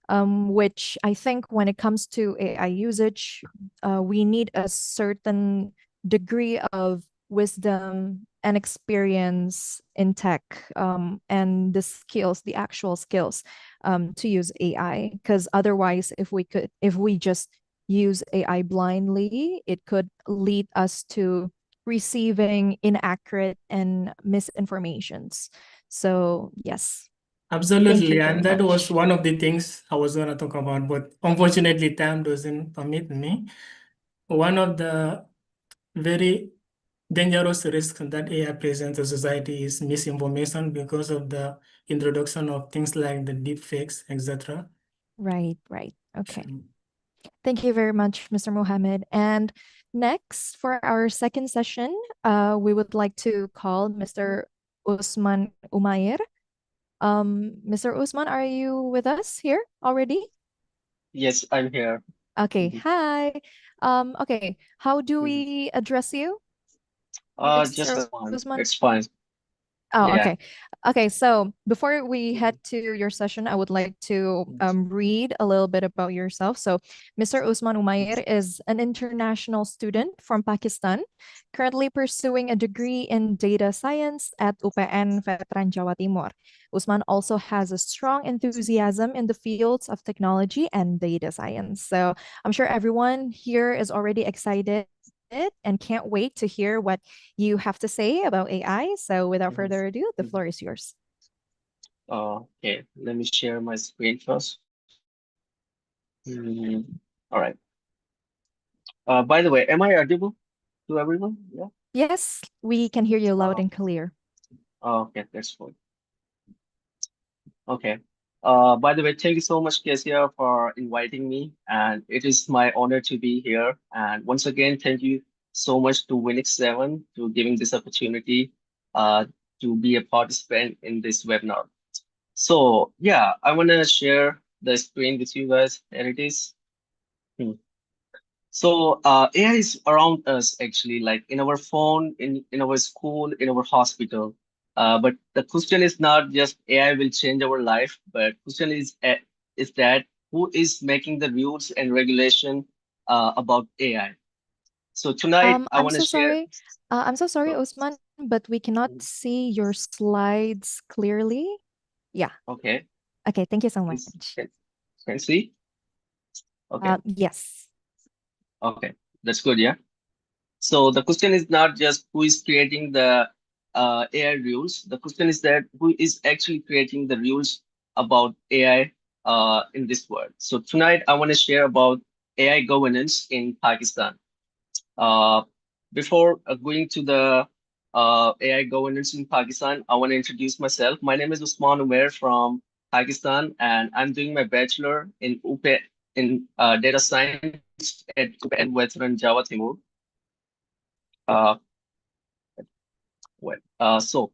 which I think when it comes to AI usage, we need a certain degree of wisdom and experience in tech, and the actual skills to use AI. Because otherwise, if we just use AI blindly, it could lead us to receiving inaccurate and misinformations. So yes. Absolutely, and that was one of the things I was going to talk about, but unfortunately, time doesn't permit me. One of the very dangerous risks that AI presents to society is misinformation because of the introduction of things like the deepfakes, etc. Right. Okay. Thank you very much, Mr. Mohammed. And next, for our second session, we would like to call Mr. Usman Umair. Mr. Usman, are you with us here already? Yes, I'm here. Okay. Hi. Okay. How do we address you? Just Usman? it's fine. Oh, Yeah. okay. So before we head to your session, I would like to read a little bit about yourself. So Mr. Usman Umair is an international student from Pakistan, currently pursuing a degree in data science at UPN Veteran Jawa Timur. Usman also has a strong enthusiasm in the fields of technology and data science. So I'm sure everyone here is already excited and can't wait to hear what you have to say about AI. So without further ado, the floor is yours. Okay, let me share my screen first. All right. By the way, am I audible to everyone? Yeah. Yes, we can hear you loud and clear. Okay, that's fine. Okay. By the way, thank you so much, Kezia, for inviting me, and it is my honor to be here. And once again, thank you so much to Winix 7 to giving this opportunity uh, to be a participant in this webinar. So yeah, I want to share the screen with you guys. There it is. So AI is around us actually, like in our phone, in our school, in our hospital. But the question is not just AI will change our life, but question is that who is making the rules and regulation about AI? So tonight I I'm want to so share. sorry. I'm so sorry, So, Osman, but we cannot see your slides clearly. Yeah. okay, Okay, thank you so please much. can see. Okay, Yes. okay, that's good. Yeah. So the question is not just who is creating the AI rules. The question is that who is actually creating the rules about AI in this world. So tonight I want to share about AI governance in Pakistan. Uh, before going to the AI governance in Pakistan, I want to introduce myself. My name is Usman Umair from Pakistan, and I'm doing my bachelor in UPE in data science at UPE Veteran Java Timur. Uh, so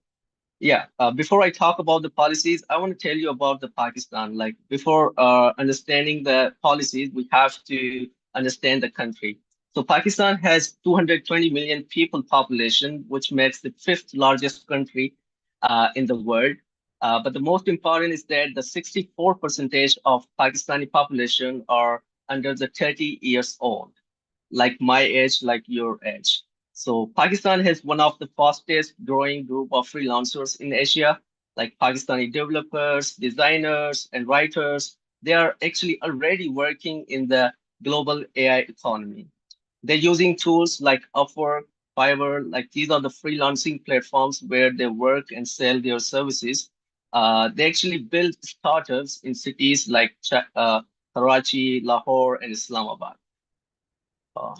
yeah, before I talk about the policies, I want to tell you about the Pakistan. Like before understanding the policies, we have to understand the country. So Pakistan has 220 million people population, which makes the fifth largest country in the world. But the most important is that the 64% of Pakistani population are under the 30 years old, like my age, like your age. So Pakistan has one of the fastest growing group of freelancers in Asia, like Pakistani developers, designers, and writers. They are actually already working in the global AI economy. They're using tools like Upwork, Fiverr, like these are the freelancing platforms where they work and sell their services. They actually build startups in cities like Karachi, Lahore, and Islamabad. Uh,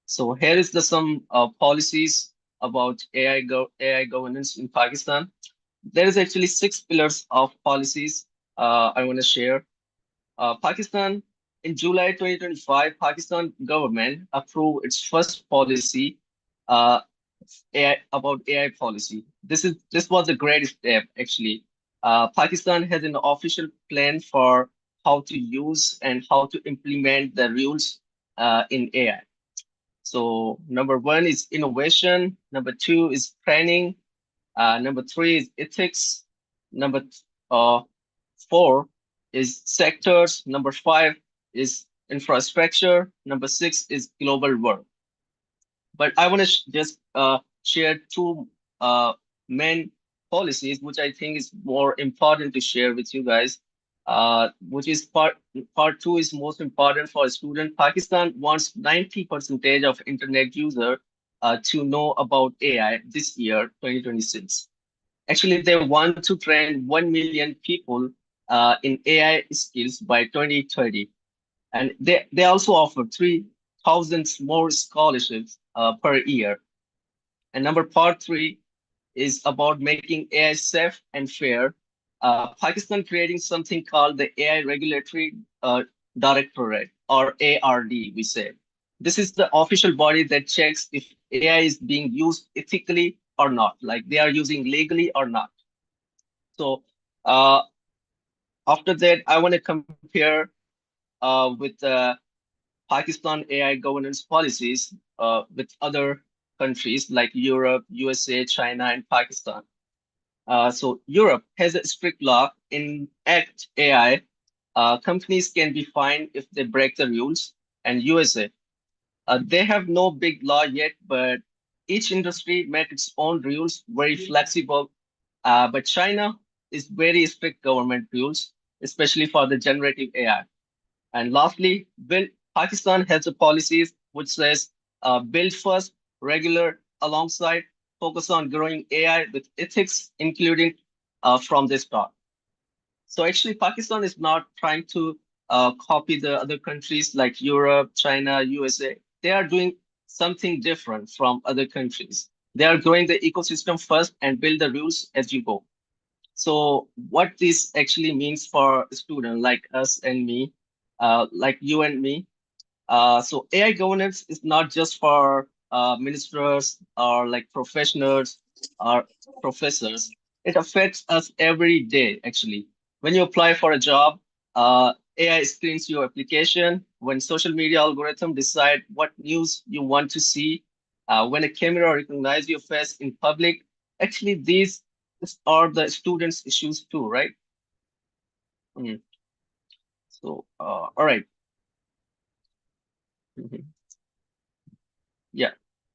so here is the some policies about AI governance in Pakistan. There is actually 6 pillars of policies I want to share. Pakistan, in July 2025, Pakistan government approved its first policy uh, about AI policy. This was a great step actually. Pakistan has an official plan for how to use and how to implement the rules in AI. So number one is innovation. Number two is training. Number three is ethics. Number uh, four is sectors. Number five is infrastructure. Number six is global work. But I want to just share two main policies, which I think is more important to share with you guys. Which is part two is most important for a student. Pakistan wants 90% of internet user to know about AI this year, 2026. Actually, they want to train 1 million people in AI skills by 2030. And they also offer 3,000 more scholarships per year. And number part three is about making AI safe and fair. Pakistan creating something called the AI Regulatory Directorate, or ARD, we say. This is the official body that checks if AI is being used ethically or not, like they are using legally or not. So uh, after that, I want to compare with Pakistan AI governance policies with other countries like Europe, USA, China, and Pakistan. So Europe has a strict law in Act AI. Companies can be fined if they break the rules. And USA, they have no big law yet, but each industry makes its own rules, very flexible. But China is very strict government rules, especially for the generative AI. And lastly, Pakistan has a policies which says build first, regular alongside, focus on growing AI with ethics, including from the start. So actually, Pakistan is not trying to copy the other countries like Europe, China, USA. They are doing something different from other countries. They are growing the ecosystem first and build the rules as you go. So what this actually means for a student like us and me, like you and me. So AI governance is not just for ministers or like professionals or professors. It affects us every day, actually. When you apply for a job, AI screens your application. When social media algorithm decide what news you want to see, when a camera recognizes your face in public, actually these are the students' issues too, right? Mm. So, all right. Mhm. Yeah.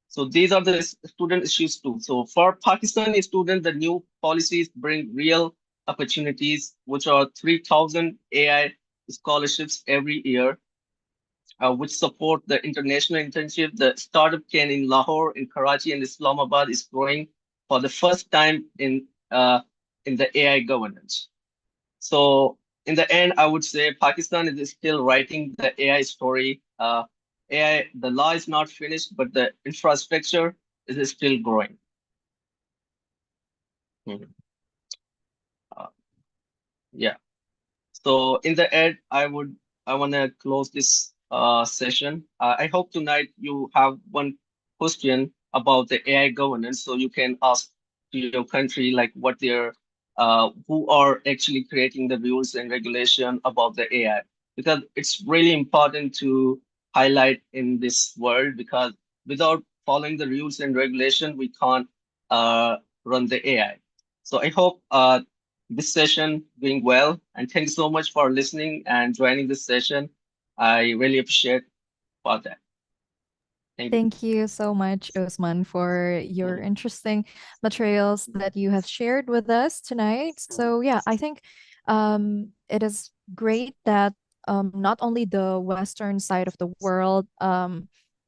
So these are the student issues too. So for Pakistani students, the new policies bring real opportunities, which are 3,000 AI scholarships every year, which support the international internship. The startup can in Lahore, in Karachi, and Islamabad is growing for the first time in the AI governance. So in the end, I would say Pakistan is still writing the AI story. AI, the law is not finished, but the infrastructure is still growing. Mhm. Uh, yeah. So in the end, I want to close this session. I hope tonight you have one question about the AI governance, so you can ask to your country like what they're who are actually creating the rules and regulation about the AI, because it's really important to highlight in this world, because without following the rules and regulation, we can't run the AI. So I hope this session doing well. And thanks so much for listening and joining this session. I really appreciate for that. Thank you. Thank you so much, Usman, for your Mhm. interesting materials that you have shared with us tonight. So yeah, I think it is great that not only the Western side of the world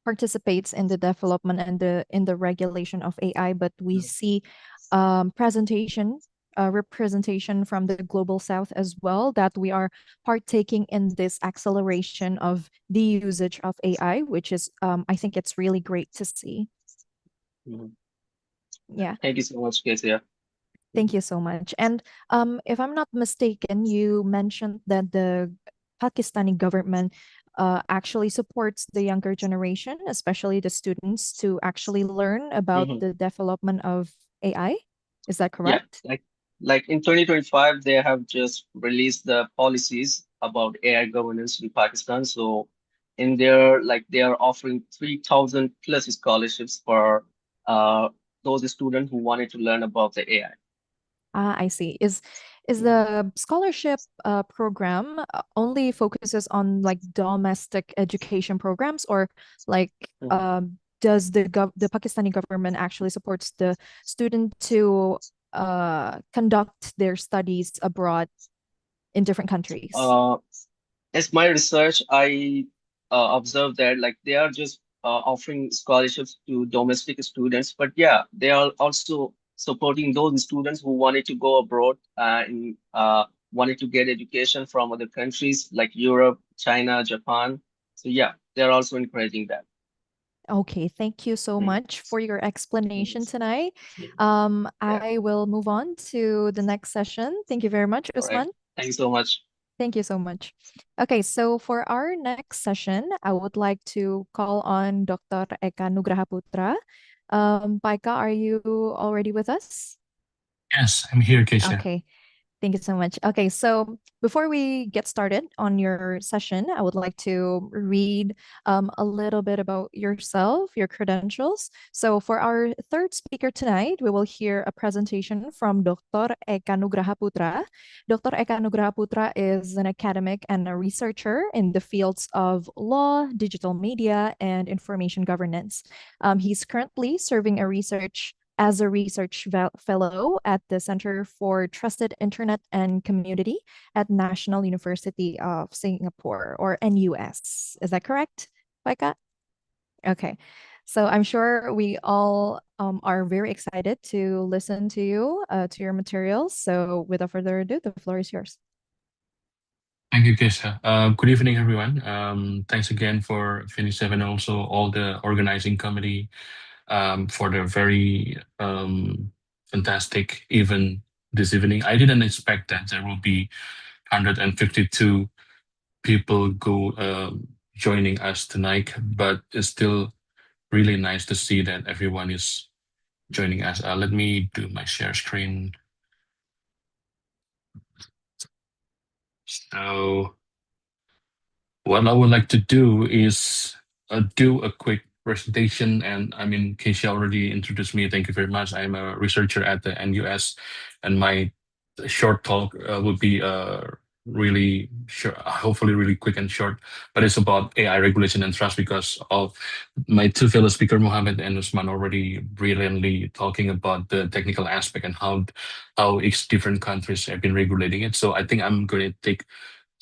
participates in the development and in the regulation of AI, but we see representation from the global south as well, that we are partaking in this acceleration of the usage of AI, which is I think it's really great to see. Mhm. Yeah. Thank you so much, Kezia. Thank you so much. And if I'm not mistaken, you mentioned that the Pakistani government actually supports the younger generation, especially the students, to actually learn about Mhm. the development of AI. Is that Yeah, correct? like in 2025, they have just released the policies about AI governance in Pakistan. So in there, like they are offering 3,000 plus scholarships for those students who wanted to learn about the AI. Ah, I see. Is Mhm. the scholarship program only focuses on like domestic education programs, or like Mhm. does the Pakistani government actually supports the student to conduct their studies abroad in different countries? As my research, I observed that like they are just offering scholarships to domestic students, but yeah, they are also supporting those students who wanted to go abroad and wanted to get education from other countries like Europe, China, Japan. So yeah, they're also encouraging that. Okay, thank you so Mhm. much for your explanation tonight. Yeah. I will move on to the next session. Thank you very much, All right. Usman. Thank you so much. Thank you so much. Okay, so for our next session, I would like to call on Dr. Eka Nugrahaputra. Paika, are you already with us? Yes, I'm here, Keisha. Okay. Thank you so much. Okay, so before we get started on your session, I would like to read a little bit about yourself, your credentials. So, for our third speaker tonight, we will hear a presentation from Dr. Eka Nugrahaputra. Dr. Eka Nugrahaputra is an academic and a researcher in the fields of law, digital media, and information governance. He's currently serving as a research fellow at the Center for Trusted Internet and Community at National University of Singapore, or NUS. Is that correct, Baika? Okay. So I'm sure we all are very excited to listen to you, to your materials. So without further ado, the floor is yours. Thank you, Kesha. Good evening, everyone. Thanks again for Finish 7 and also all the organizing committee for the very fantastic event this evening. I didn't expect that there will be 152 people joining us tonight, but it's still really nice to see that everyone is joining us. Let me do my share screen. So what I would like to do is do a quick presentation. And I mean, Keisha already introduced me. Thank you very much. I'm a researcher at the NUS, and my short talk will be really short, hopefully really quick and short, but it's about AI regulation and trust because of my two fellow speaker, Mohammed and Usman, already brilliantly talking about the technical aspect and how each different countries have been regulating it. So I think I'm going to take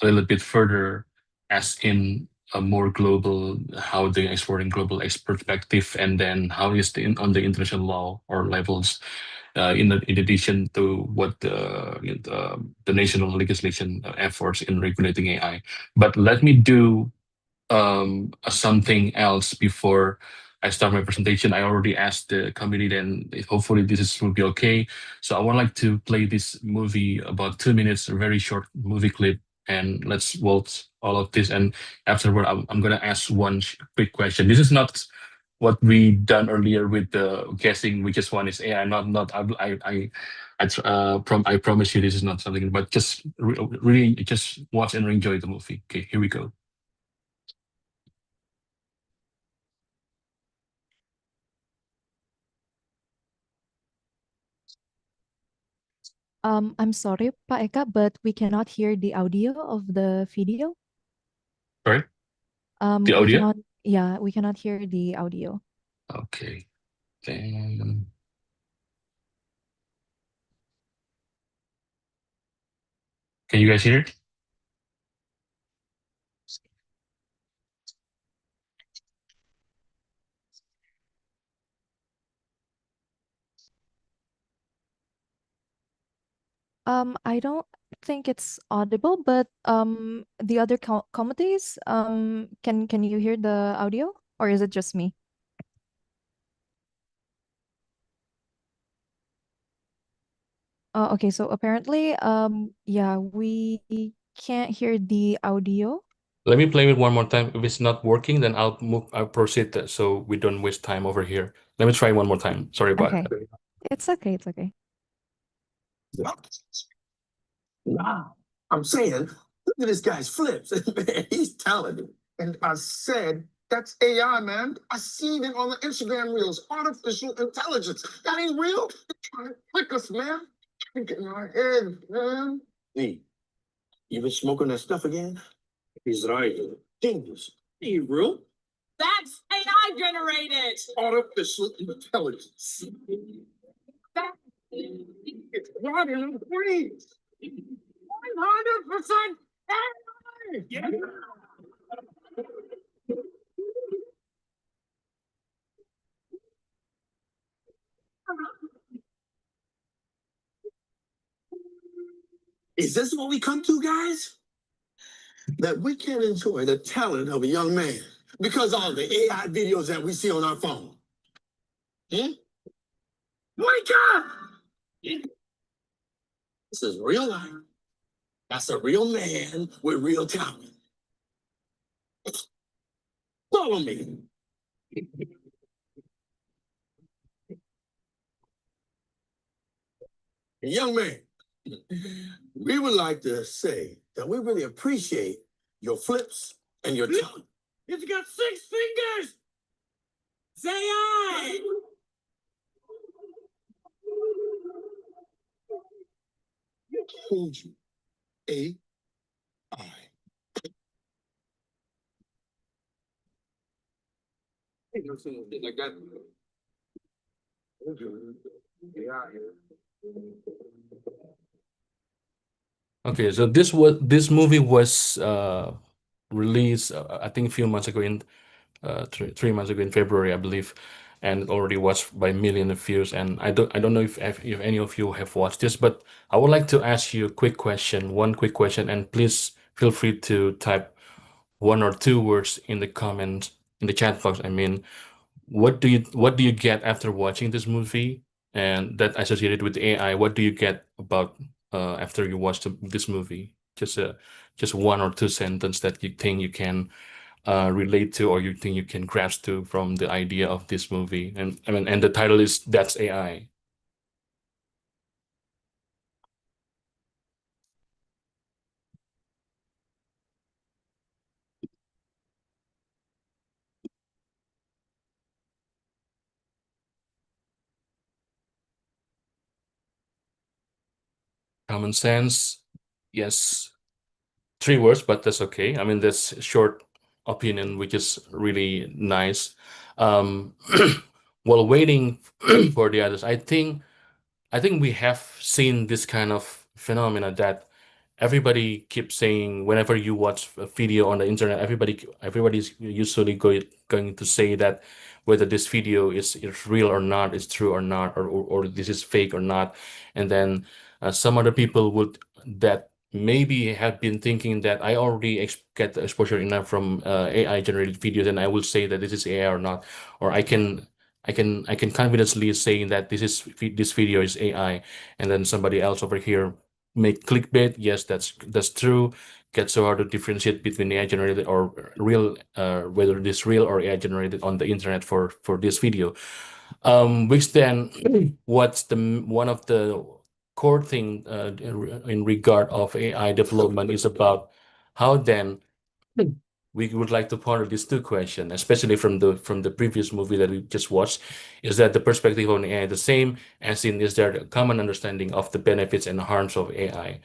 a little bit further as in a more global, how they exploring global perspective, and then how is on the international law or levels, in addition to what the national legislation efforts in regulating AI. But let me do something else before I start my presentation. I already asked the committee, then hopefully will be okay. So I would like to play this movie, about 2 minutes, a very short movie clip, and let's waltz all of this. And afterward, I'm gonna ask one quick question. This is not what we done earlier with the guessing which one is AI. I promise you this is not something, but just really just watch and enjoy the movie. Okay, here we go. I'm sorry, Pak Eka, but we cannot hear the audio of the video. Sorry? The The audio? We cannot hear the audio. Okay. Then can you guys hear it? I don't think it's audible, but the other committees, can you hear the audio, or is it just me? Okay, so apparently, yeah, we can't hear the audio. Let me play it one more time. If it's not working, then I'll proceed so we don't waste time over here. Let me try one more time. Sorry about Okay. it. It's okay, it's okay. Wow. I'm saying, look at this guy's flips. Man, he's talented. And I said, that's AI, man. I seen it on the Instagram reels. Artificial intelligence. That ain't real. They're trying to trick us, man. Trying to get in our head, man. Hey, you been smoking that stuff again? He's right. Genius. Ain't real. That's AI generated. Artificial intelligence. It's right in the brains. 100% AI. Yeah. Is this what we come to, guys? That we can't enjoy the talent of a young man because of all the AI videos that we see on our phone. Wake up! This is real life. That's a real man with real talent. Follow me. Young man, we would like to say that we really appreciate your flips and your talent. It's got 6 fingers. It's AI. Told you. AI. Ain't no saying like that. Okay, so this movie was released I think a few months ago in 3 months ago in February, I believe, and already watched by millions of views. And I don't know if any of you have watched this, but I would like to ask you a quick question, one quick question, and please feel free to type 1 or 2 words in the comments in the chat box. I mean, what do you get after watching this movie and that associated with AI? What do you get about after you watch this movie? Just 1 or 2 sentence that you think you can relate to, or you think you can grasp to from the idea of this movie. And I mean, and the title is That's AI. Common sense, yes. 3 words, but that's okay. I mean, that's short opinion, which is really nice. While waiting for the others, I think we have seen this kind of phenomena that everybody keeps saying whenever you watch a video on the internet, everybody's usually going to say that whether this video is real or not, is true or not, or this is fake or not. And then some other people would that maybe have been thinking that I already get the exposure enough from AI generated videos, and I will say that this is AI or not, or I can confidently say that this video is AI, and then somebody else over here make clickbait. Yes, that's true. Get so hard to differentiate between AI generated or real, whether it is real or AI generated on the internet for this video. Which then, what's one of the core thing in regard of AI development is about how then we would like to ponder these 2 questions, especially from the previous movie that we just watched. Is that the perspective on AI the same? As in, is there a common understanding of the benefits and harms of AI?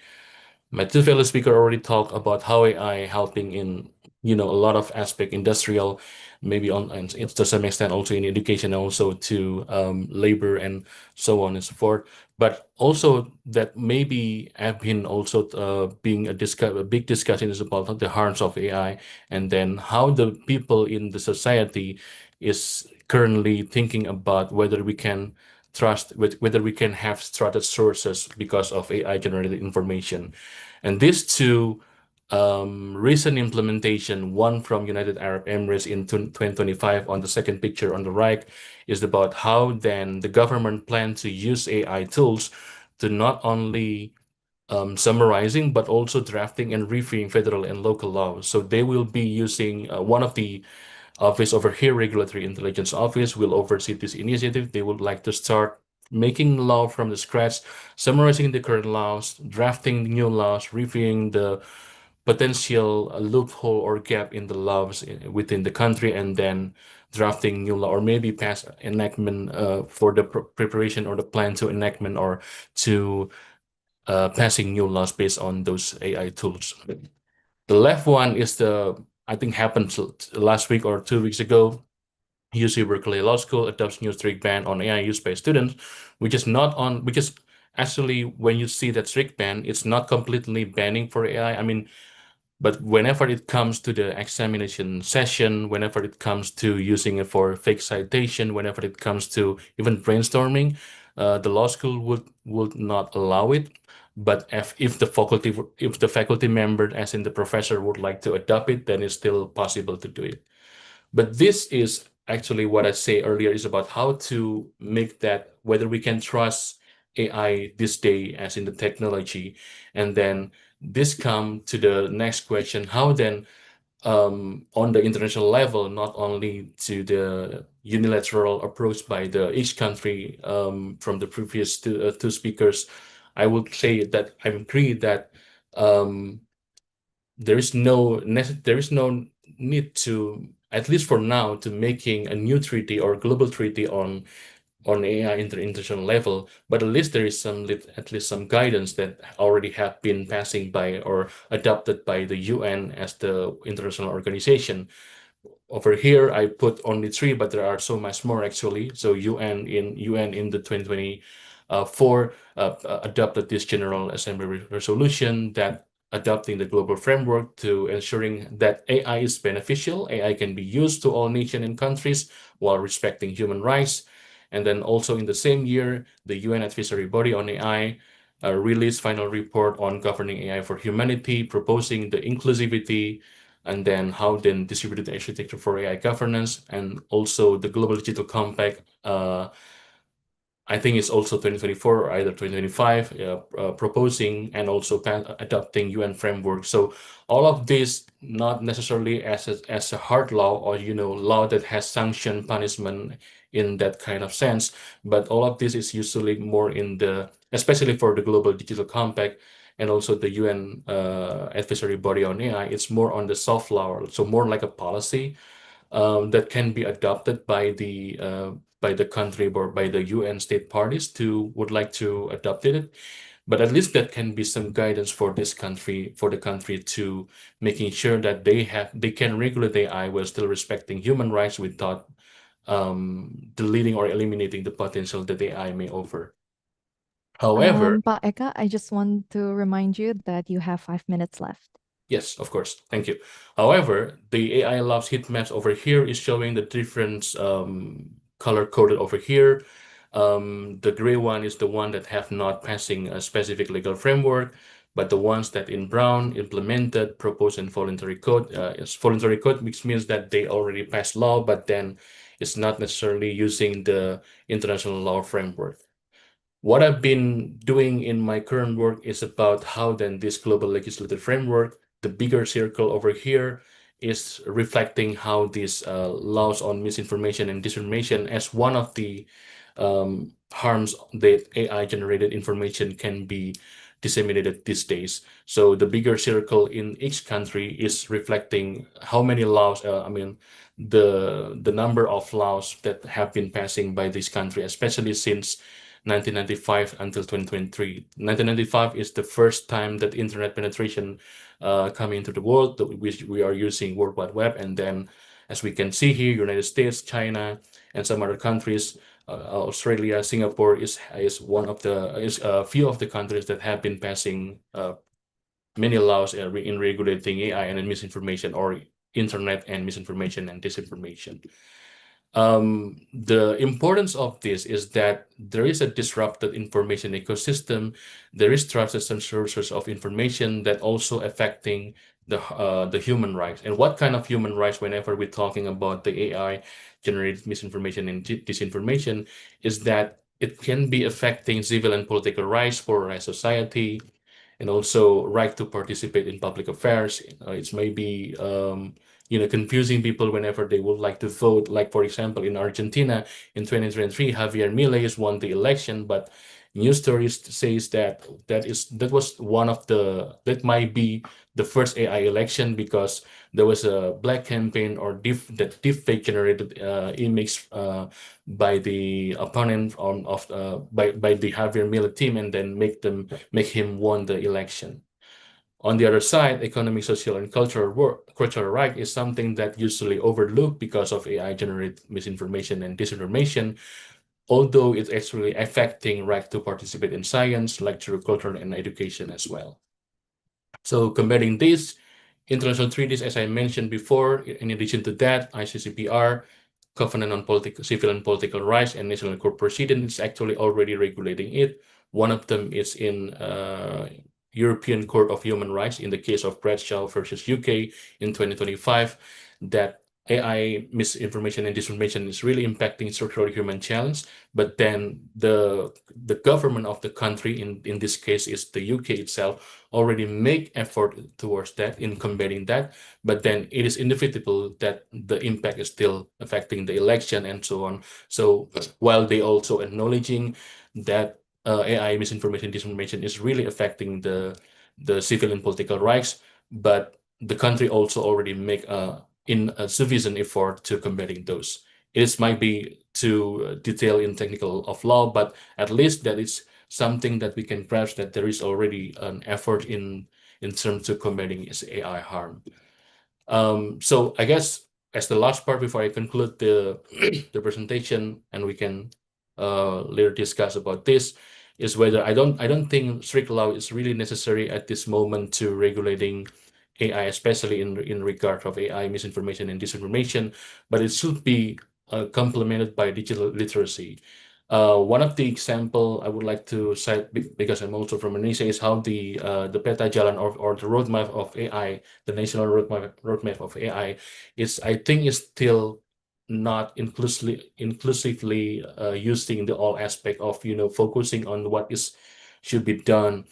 My 2 fellow speakers already talked about how AI helping in a lot of aspect, industrial, maybe and to some extent also in education, also to labor and so on and so forth. But also that maybe have been also being a big discussion is about the harms of AI, and then how the people in the society is currently thinking about whether we can trust whether we can have trusted sources because of AI generated information. And these 2 recent implementation, one from United Arab Emirates in 2025 on the second picture on the right, is about how then the government plan to use AI tools to not only summarizing, but also drafting and reviewing federal and local laws. So they will be using one of the office over here, Regulatory Intelligence Office, will oversee this initiative. They would like to start making law from the scratch, summarizing the current laws, drafting new laws, reviewing the potential loophole or gap in the laws within the country, and then drafting new law or maybe pass enactment for the preparation or the plan to enactment or to passing new laws based on those AI tools. The left one is I think happened last week or 2 weeks ago. UC Berkeley Law School adopts new strict ban on AI use by students, which is actually, when you see that strict ban, it's not completely banning for AI. I mean, but whenever it comes to the examination session, whenever it comes to using it for fake citation, whenever it comes to even brainstorming, the law school would not allow it. But if the faculty member, as in the professor, would like to adopt it, then it's still possible to do it. But this is actually what I say earlier is about how to make that, whether we can trust AI this day as in the technology. And then this come to the next question, how then on the international level, not only to the unilateral approach by each country from the previous 2 speakers, I would say that I agree that there is no need to, at least for now, to making a new treaty or global treaty on AI international level, but at least there is at least some guidance that already have been passing by or adopted by the UN as the international organization. Over here, I put only 3, but there are so much more actually. So UN in the 2024 adopted this General Assembly resolution that adopting the global framework to ensuring that AI is beneficial. AI can be used to all nations and countries while respecting human rights. And then also in the same year, the UN advisory body on AI released final report on governing AI for humanity, proposing the inclusivity and then how then distributed architecture for AI governance, and also the Global Digital Compact. I think it's also 2024 or either 2025, proposing and also adopting UN framework. So all of this not necessarily as a hard law or law that has sanction punishment in that kind of sense, but all of this is usually more in the, especially for the Global Digital Compact and also the UN advisory body on AI, it's more on the soft law, so more like a policy that can be adopted by the country or by the UN state parties to would like to adopt it. But at least that can be some guidance for this country, for the country to making sure that they can regulate AI while still respecting human rights without deleting or eliminating the potential that AI may offer. However, Pak Eka, I just want to remind you that you have 5 minutes left. yes, of course. Thank you. However, the AI Labs heat maps over here is showing the difference color coded over here. The gray one is the one that have not passing a specific legal framework, but the ones that in brown implemented, proposed, and voluntary code is voluntary code, which means that they already passed law, but then it's not necessarily using the international law framework. What I've been doing in my current work is about how then this global legislative framework, the bigger circle over here, is reflecting how these laws on misinformation and disinformation as one of the harms that AI-generated information can be disseminated these days. So the bigger circle in each country is reflecting how many laws, the number of laws that have been passing by this country, especially since 1995 until 2023. 1995 is the first time that internet penetration coming into the world, which we are using World Wide Web. And then, as we can see here, United States, China, and some other countries, Australia, Singapore is a few of the countries that have been passing many laws in regulating AI and misinformation, or internet and misinformation and disinformation. The importance of this is that there is a disrupted information ecosystem. There is trusted sources of information that also affecting the human rights. And what kind of human rights, whenever we're talking about the AI generated misinformation and disinformation, is that it can be affecting civil and political rights, polarized society, and also right to participate in public affairs. It's maybe confusing people whenever they would like to vote. Like, for example, in Argentina in 2023, Javier Milei won the election, but news stories says that might be the first AI election because there was a black campaign or that deepfake generated image by the opponent by the Javier Milei team, and then make him won the election. On the other side, economic, social, and cultural right is something that usually overlooked because of AI-generated misinformation and disinformation, although it's actually affecting right to participate in science, lecture, culture, and education as well. So comparing these international treaties, as I mentioned before, in addition to that, ICCPR, Covenant on Civil and Political Rights, and National Court Proceedings is actually already regulating it. One of them is in European Court of Human Rights in the case of Bradshaw versus UK in 2025, that AI misinformation and disinformation is really impacting structural human challenge. But then the government of the country, in this case is the UK itself, already make effort towards that in combating that. But then it is inevitable that the impact is still affecting the election and so on. So while they also acknowledging that AI misinformation, disinformation is really affecting the civil and political rights, but the country also already make in a sufficient effort to combating those. It might be too detailed in technical of law, but at least that is something that we can grasp, that there is already an effort in terms of combating its AI harm. So I guess as the last part before I conclude the presentation, and we can later discuss about this, is whether I don't think strict law is really necessary at this moment to regulating AI, especially in regard of AI misinformation and disinformation, but it should be complemented by digital literacy. One of the example I would like to cite because I'm also from Indonesia is how the Peta Jalan or the roadmap of AI, the national roadmap of AI, is I think is still not inclusively using the all aspect of focusing on what should be done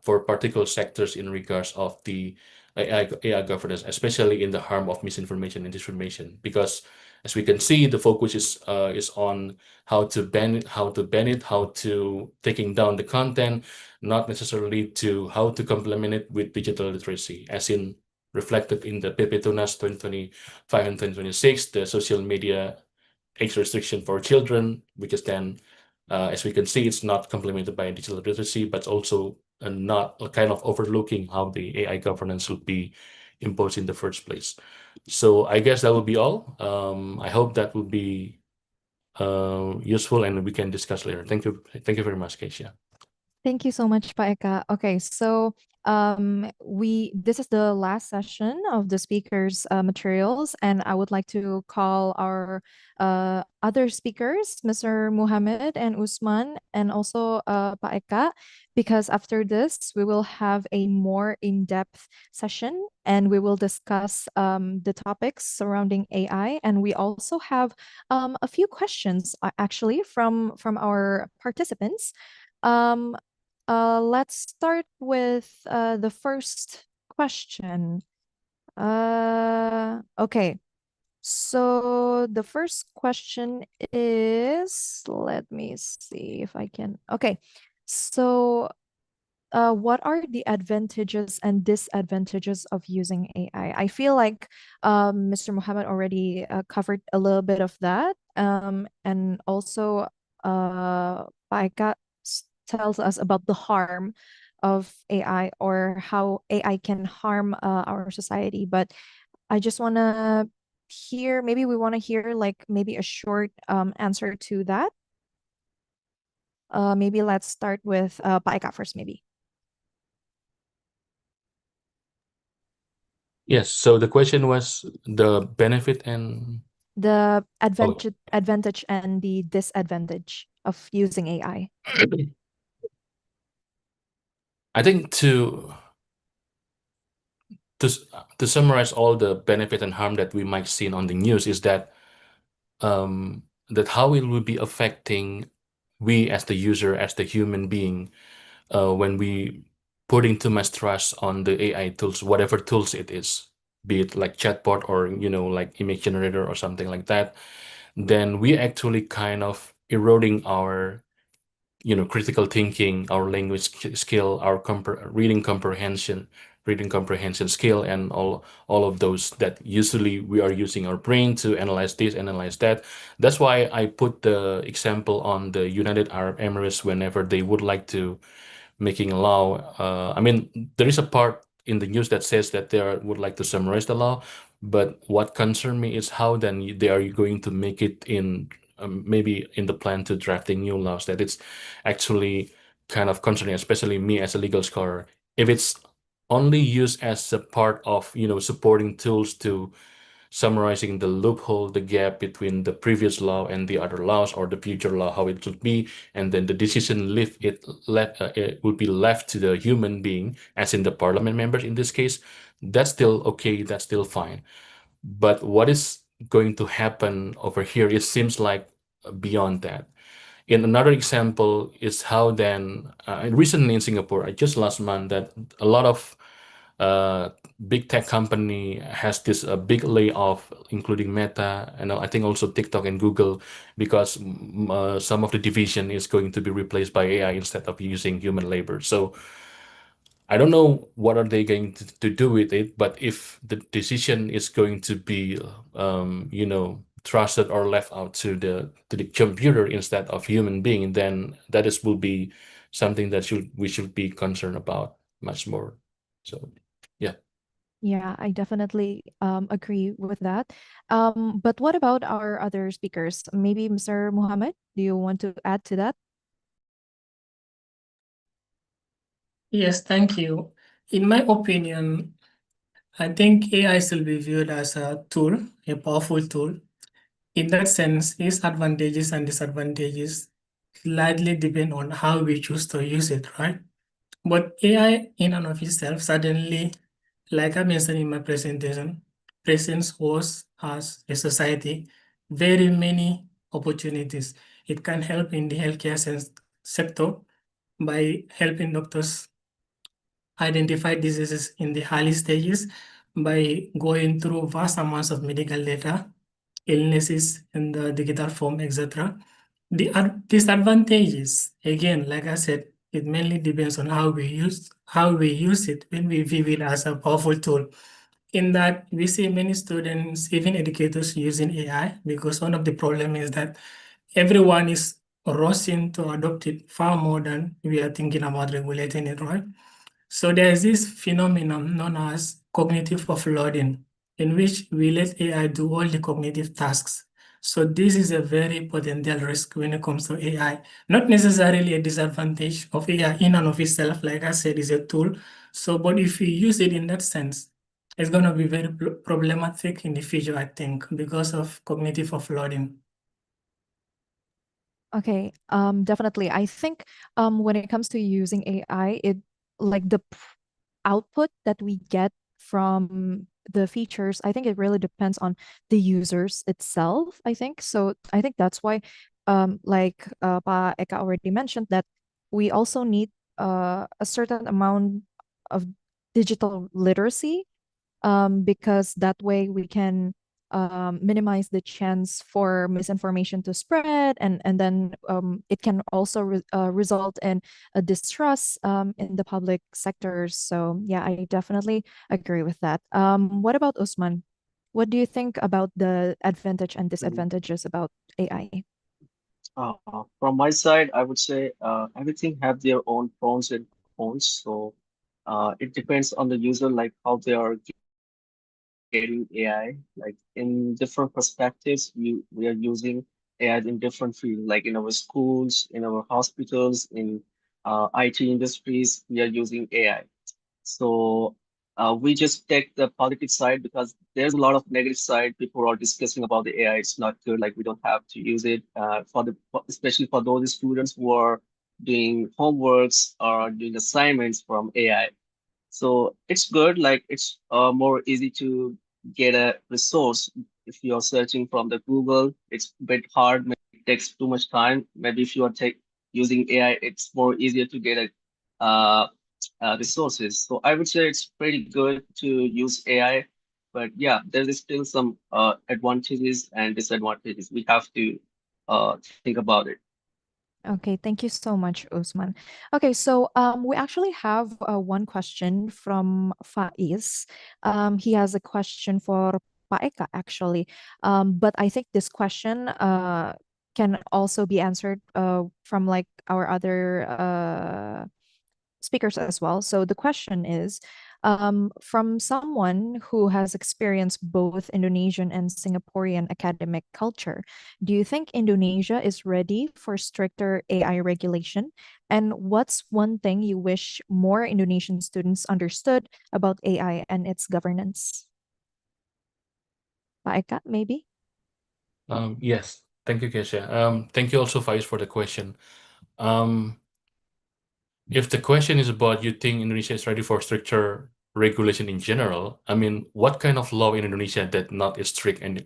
for particular sectors in regards of the AI governance, especially in the harm of misinformation and disinformation. Because as we can see, the focus is on how to ban it, how to taking down the content, not necessarily to how to complement it with digital literacy, as in reflected in the PP Tunas 2025 and 2026, the social media age restriction for children, because then, as we can see, it's not complemented by digital literacy, but also not kind of overlooking how the AI governance would be imposed in the first place. So I guess that will be all. I hope that will be useful and we can discuss later. Thank you very much, Keisha. Thank you so much, Pak Eka. Okay, so this is the last session of the speakers' materials, and I would like to call our other speakers, Mr. Muhammad and Usman, and also Pak Eka, because after this we will have a more in-depth session, and we will discuss the topics surrounding AI, and we also have a few questions actually from our participants. Let's start with the first question. Okay. So the first question is, let me see if I can. Okay. So what are the advantages and disadvantages of using AI? I feel like Mr. Muhammad already covered a little bit of that. And also Paika tells us about the harm of AI or how AI can harm our society. But I just want to hear, maybe we want to hear like maybe a short answer to that. Maybe let's start with Paika first, maybe. Yes, so the question was the benefit and the advantage and the disadvantage of using AI. I think to summarize all the benefit and harm that we might see on the news is that that how it will be affecting we as the user, as the human being, when we putting too much trust on the AI tools, whatever tools it is, be it like chatbot or like image generator or something like that, then we actually kind of eroding our critical thinking, our language skill, our reading comprehension skill, and all of those that usually we are using our brain to analyze this, analyze that. That's why I put the example on the United Arab Emirates whenever they would like to making a law. I mean, there is a part in the news that says that they would like to summarize the law, but what concerns me is how then they are going to make it in maybe in the plan to drafting new laws, that it's actually kind of concerning, especially me as a legal scholar. If it's only used as a part of supporting tools to summarizing the loophole, the gap between the previous law and the other laws or the future law, how it should be, and then the decision it will be left to the human being, as in the parliament members in this case, that's still okay, that's still fine. But what is going to happen over here, it seems like beyond that. In another example is how then, recently in Singapore, just last month, that a lot of big tech company has this big layoff, including Meta, and I think also TikTok and Google, because some of the division is going to be replaced by AI instead of using human labor. So I don't know what are they going to do with it, but if the decision is going to be, trusted or left out to the computer instead of human being, then that will be something that we should be concerned about much more. So, yeah. Yeah, I definitely agree with that. But what about our other speakers? Maybe Mr. Muhammad, do you want to add to that? Yes, thank you. In my opinion, I think AI should be viewed as a tool, a powerful tool, in that sense, its advantages and disadvantages largely depend on how we choose to use it, right? But AI in and of itself, suddenly, like I mentioned in my presentation, presents us as a society very many opportunities. It can help in the healthcare sector by helping doctors identify diseases in the early stages by going through vast amounts of medical data, illnesses in the digital form, etc. The disadvantages, again, like I said, it mainly depends on how we use it when we view it as a powerful tool. In that, we see many students, even educators, using AI because one of the problem is that everyone is rushing to adopt it far more than we are thinking about regulating it, right? So there is this phenomenon known as cognitive offloading, in which we let AI do all the cognitive tasks. So this is a very potential risk when it comes to AI. Not necessarily a disadvantage of AI in and of itself, like I said, is a tool. So, but if you use it in that sense, it's going to be very problematic in the future, I think, because of cognitive offloading. Okay, definitely. I think when it comes to using AI, it like the output that we get from the features, I think it really depends on the users itself, I think. So I think that's why, like Pa Eka already mentioned, that we also need a certain amount of digital literacy, because that way we can minimize the chance for misinformation to spread, and then it can also result in a distrust in the public sectors. So yeah, I definitely agree with that. What about Usman? What do you think about the advantage and disadvantages about AI? From my side, I would say everything have their own pros and cons. So it depends on the user, like how they are getting AI. Like in different perspectives, we are using AI in different fields, like in our schools, in our hospitals, in IT industries, we are using AI. So we just take the positive side because there's a lot of negative side. People are discussing about the AI. It's not good. Like we don't have to use it especially for those students who are doing homeworks or doing assignments from AI. So it's good. Like it's more easy to get a resource. If you're searching from the Google, it's a bit hard. Maybe it takes too much time. Maybe if you are using AI, it's more easier to get resources. So I would say it's pretty good to use AI, but yeah, there is still some advantages and disadvantages. We have to think about it. Okay, thank you so much, Usman. Okay, so we actually have one question from Faiz. He has a question for Pa Eka, actually. But I think this question can also be answered from like our other speakers as well. So the question is, from someone who has experienced both Indonesian and Singaporean academic culture, do you think Indonesia is ready for stricter AI regulation? And what's one thing you wish more Indonesian students understood about AI and its governance? Pa Eka, maybe? Yes, thank you, Kesha. Thank you also, Faiz, for the question. If the question is about you think Indonesia is ready for stricter regulation in general, I mean, what kind of law in Indonesia that not is strict in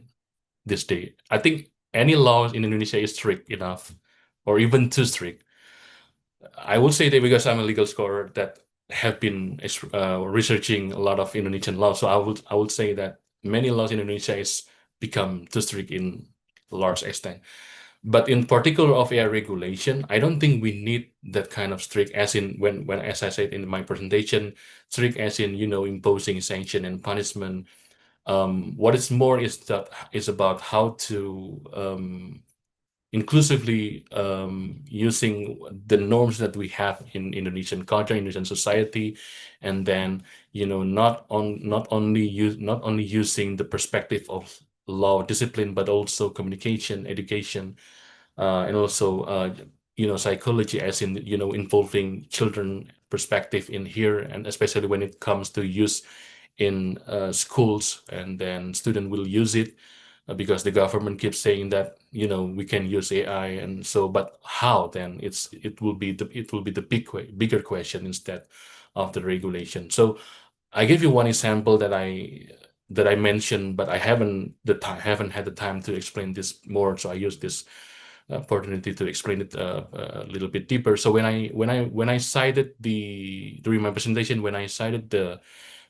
this day? I think any law in Indonesia is strict enough, or even too strict. I would say that because I'm a legal scholar that have been researching a lot of Indonesian law, so I would say that many laws in Indonesia is become too strict in large extent. But in particular of AI regulation, I don't think we need that kind of strict as in when as I said in my presentation, strict as in imposing sanction and punishment. What is more is about how to inclusively using the norms that we have in Indonesian culture, Indonesian society, and then not only using the perspective of law discipline, but also communication, education, and also psychology, as in involving children perspective in here, and especially when it comes to use in schools, and then student will use it because the government keeps saying that we can use AI, and so but how then? It will be the bigger question instead of the regulation. So I give you one example that I mentioned, but I haven't had the time to explain this more. So I use this opportunity to explain it a little bit deeper. So when I cited during my presentation, when I cited the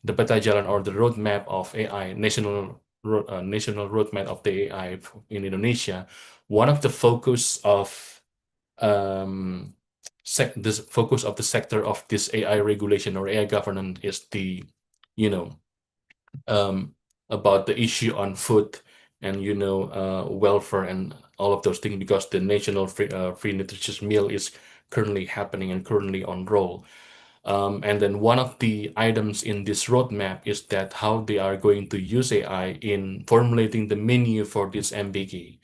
peta jalan or the roadmap of AI, national roadmap of the AI in Indonesia, one of the focus of this focus of the sector of this AI regulation or AI governance is the about the issue on food and welfare and all of those things, because the national free nutritious meal is currently happening and currently on roll. And then one of the items in this roadmap is that how they are going to use AI in formulating the menu for this MBG.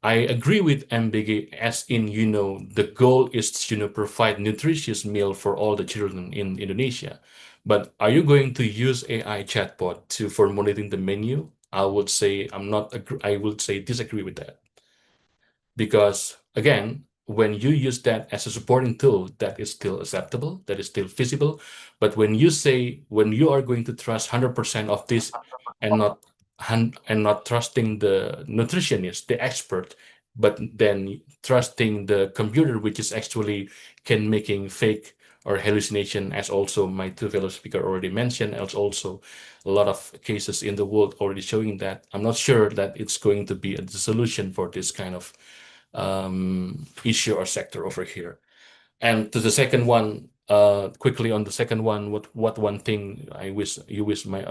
I agree with MBG, as in, the goal is to, provide nutritious meal for all the children in Indonesia. But are you going to use AI chatbot to formulating the menu? I would say I would say disagree with that. Because again, when you use that as a supporting tool, that is still acceptable, that is still feasible. But when you are going to trust 100% of this and not trusting the nutritionist, the expert, but then trusting the computer, which is actually can making fake or hallucination, as also my two fellow speaker already mentioned, as also a lot of cases in the world already showing that. I'm not sure that it's going to be a solution for this kind of issue or sector over here. And to the second one, quickly on the second one, what one thing I wish my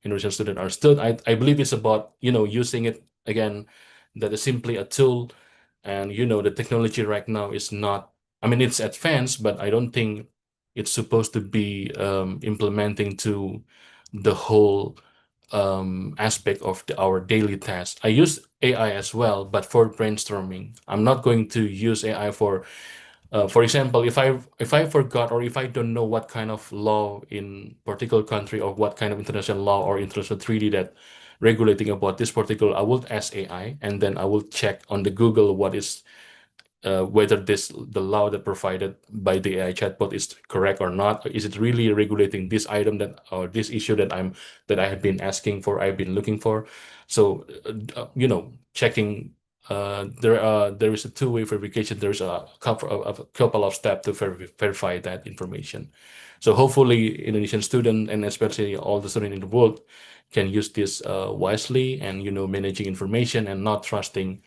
Indonesian student understood, I believe it's about using it again, that is simply a tool, and the technology right now is not, I mean, it's advanced, but I don't think it's supposed to be implementing to the whole aspect of our daily tasks. I use AI as well, but for brainstorming. I'm not going to use AI for example, if I forgot or if I don't know what kind of law in particular country or what kind of international law or international treaty that regulating about this particular, I will ask AI, and then I will check on the Google what is whether the law that provided by the AI chatbot is correct or not. Is it really regulating this item or this issue that I have been asking for, I've been looking for. So checking, there is a two-way verification. There's a couple of steps to verify that information. So hopefully Indonesian student, and especially all the students in the world, can use this wisely and managing information and not trusting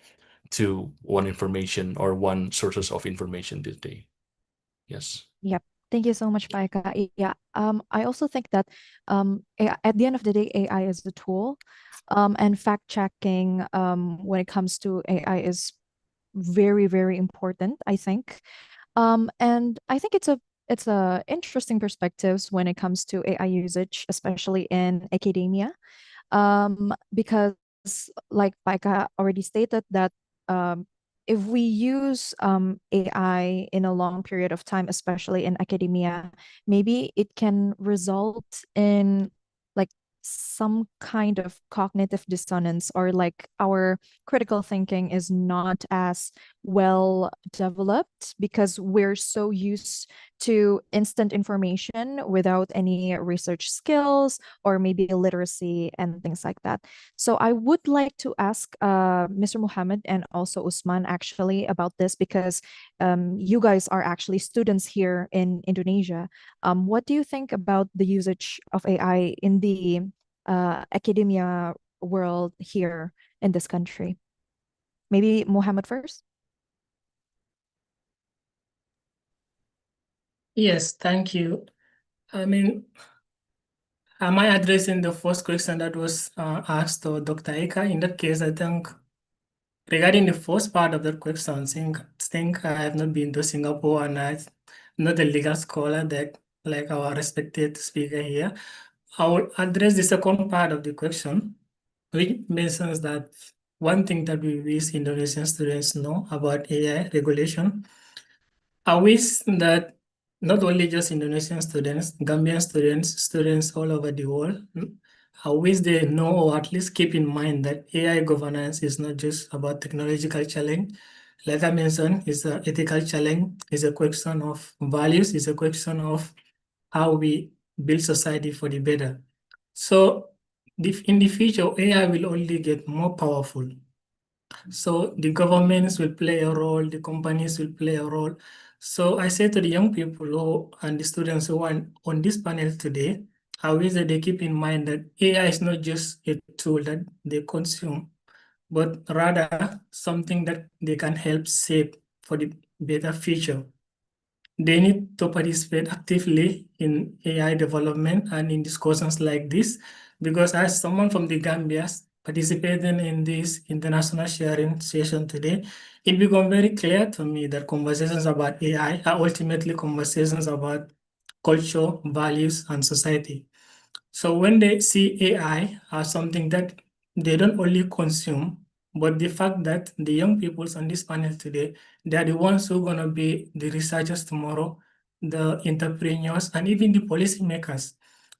to one information or one sources of information this day. Yes. Yep. Thank you so much, Paika. Yeah. I also think that at the end of the day, AI is the tool, and fact checking when it comes to AI is very, very important, I think. And I think it's a interesting perspectives when it comes to AI usage, especially in academia, because like Paika already stated that if we use AI in a long period of time, especially in academia, maybe it can result in like some kind of cognitive dissonance, or like our critical thinking is not as well developed because we're so used to instant information without any research skills or maybe literacy and things like that. So I would like to ask Mr. Muhammad and also Usman actually about this, because you guys are actually students here in Indonesia. What do you think about the usage of AI in the academia world here in this country? Maybe Muhammad first. Yes, thank you. I mean, am I addressing the first question that was asked to Dr. Eka? In that case, I think regarding the first part of the question, think I have not been to Singapore, and I'm not a legal scholar that like our respected speaker here. I will address the second part of the question, which mentions that one thing that we wish Indonesian students know about AI regulation. I wish that not only just Indonesian students, Gambian students, students all over the world I wish they know or at least keep in mind that AI governance is not just about technological challenge. Like I mentioned, it's an ethical challenge, it's a question of values, it's a question of how we build society for the better. So in the future, AI will only get more powerful. So the governments will play a role, the companies will play a role. So I say to the young people and the students who are on this panel today, I wish that they keep in mind that AI is not just a tool that they consume, but rather something that they can help shape for the better future. They need to participate actively in AI development and in discussions like this, because as someone from the Gambia participating in this international sharing session today, it became very clear to me that conversations about AI are ultimately conversations about culture, values, and society. So when they see AI as something that they don't only consume, but the fact that the young people on this panel today, they are the ones who are going to be the researchers tomorrow, the entrepreneurs, and even the policymakers.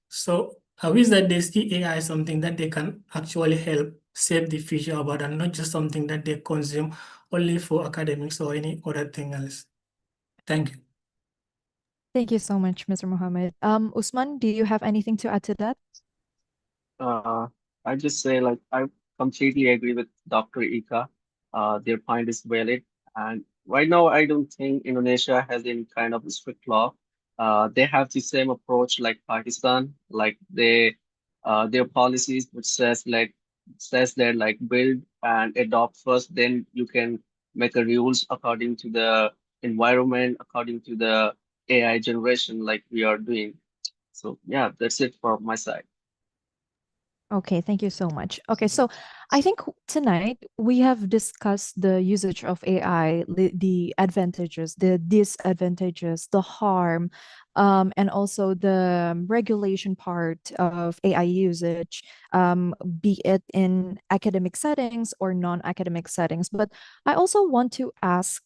So I wish that they see AI as something that they can actually help shape the future about, and not just something that they consume only for academics or any other thing else. Thank you. Thank you so much, Mr. Mohammed. Usman, do you have anything to add to that? I just say like I completely agree with Dr. Ika. Their point is valid, and right now I don't think Indonesia has any kind of strict law. They have the same approach like Pakistan, like their policies which says that like build and adopt first, then you can make the rules according to the environment, according to the AI generation like we are doing. So yeah, that's it from my side. Okay, thank you so much. Okay, so I think tonight we have discussed the usage of AI, the advantages, the disadvantages, the harm, and also the regulation part of AI usage, be it in academic settings or non-academic settings. But I also want to ask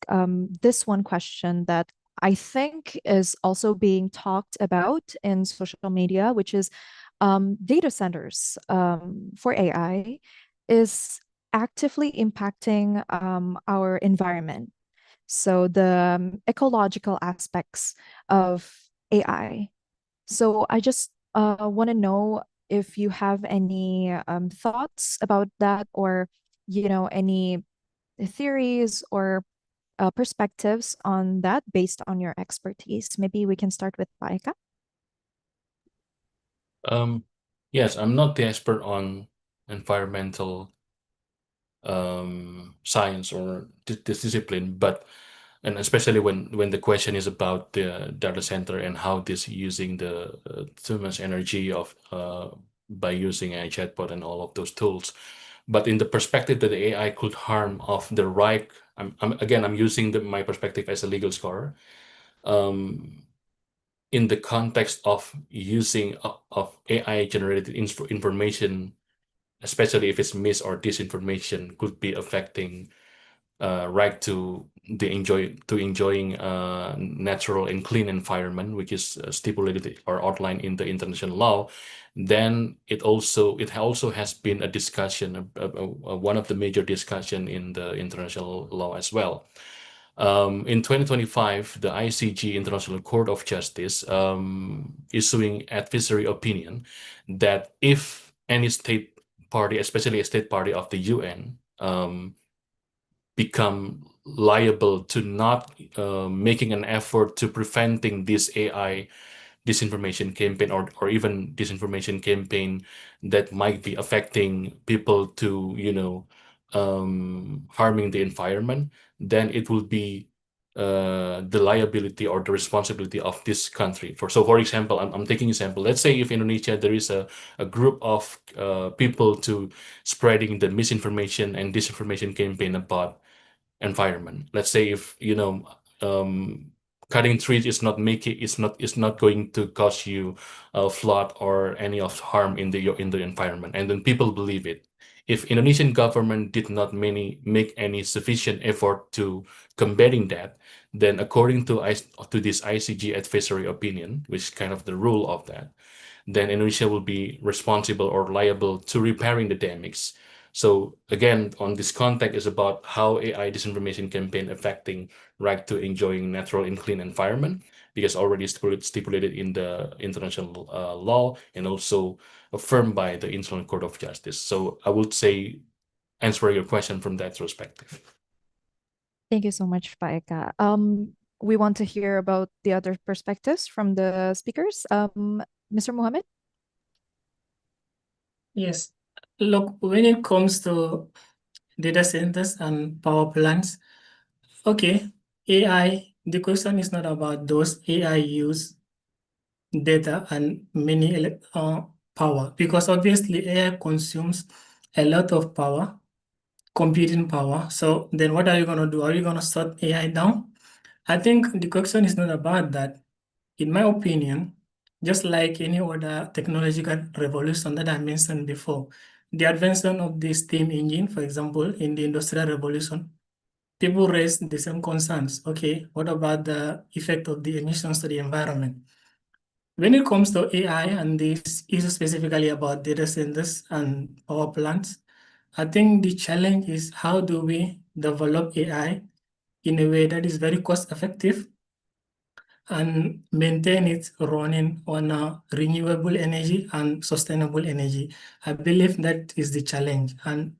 this one question that I think is also being talked about in social media, which is data centers for AI is actively impacting our environment. So the ecological aspects of AI. So I just want to know if you have any thoughts about that, or any theories or perspectives on that based on your expertise. Maybe we can start with Paika. Yes, I'm not the expert on environmental science or this discipline, and especially when the question is about the data center and how this using the too much energy of by using a chatbot and all of those tools. But in the perspective that the AI could harm of the right, I'm using my perspective as a legal scholar. In the context of using of AI generated information, especially if it's mis or disinformation, could be affecting right to enjoying natural and clean environment, which is stipulated or outlined in the international law. Then it also has been a discussion, one of the major discussion in the international law as well. In 2025, the ICJ, International Court of Justice, issuing advisory opinion that if any state party, especially a state party of the UN, become liable to not making an effort to preventing this AI disinformation campaign or even disinformation campaign that might be affecting people to harming the environment, then it will be the liability or the responsibility of this country. For example, I'm taking example. Let's say if Indonesia there is a group of people to spreading the misinformation and disinformation campaign about environment. Let's say if cutting trees is not going to cause you a flood or any of harm in the environment, and then people believe it. if Indonesian government did not make any sufficient effort to combating that, then according to this ICG advisory opinion, which is kind of the rule of that, then Indonesia will be responsible or liable to repairing the damage. So again, on this context is about how AI disinformation campaign affecting right to enjoying natural and clean environment, because already stipulated in the international law and also affirmed by the International Court of Justice. So I would say answering your question from that perspective. Thank you so much, Pak Eka. We want to hear about the other perspectives from the speakers. Mr. Mohammed? Yes. Look, when it comes to data centers and power plants, okay, AI, the question is not about those AI use data and many power, because obviously AI consumes a lot of power, computing power. So then what are you going to do? Are you going to shut AI down? I think the question is not about that. In my opinion, just like any other technological revolution that I mentioned before, the advancement of the steam engine, for example, in the Industrial Revolution, people raised the same concerns. Okay, what about the effect of the emissions to the environment? When it comes to AI and this issue specifically about data centers and power plants, I think the challenge is how do we develop AI in a way that is very cost effective and maintain it running on renewable energy and sustainable energy. I believe that is the challenge, and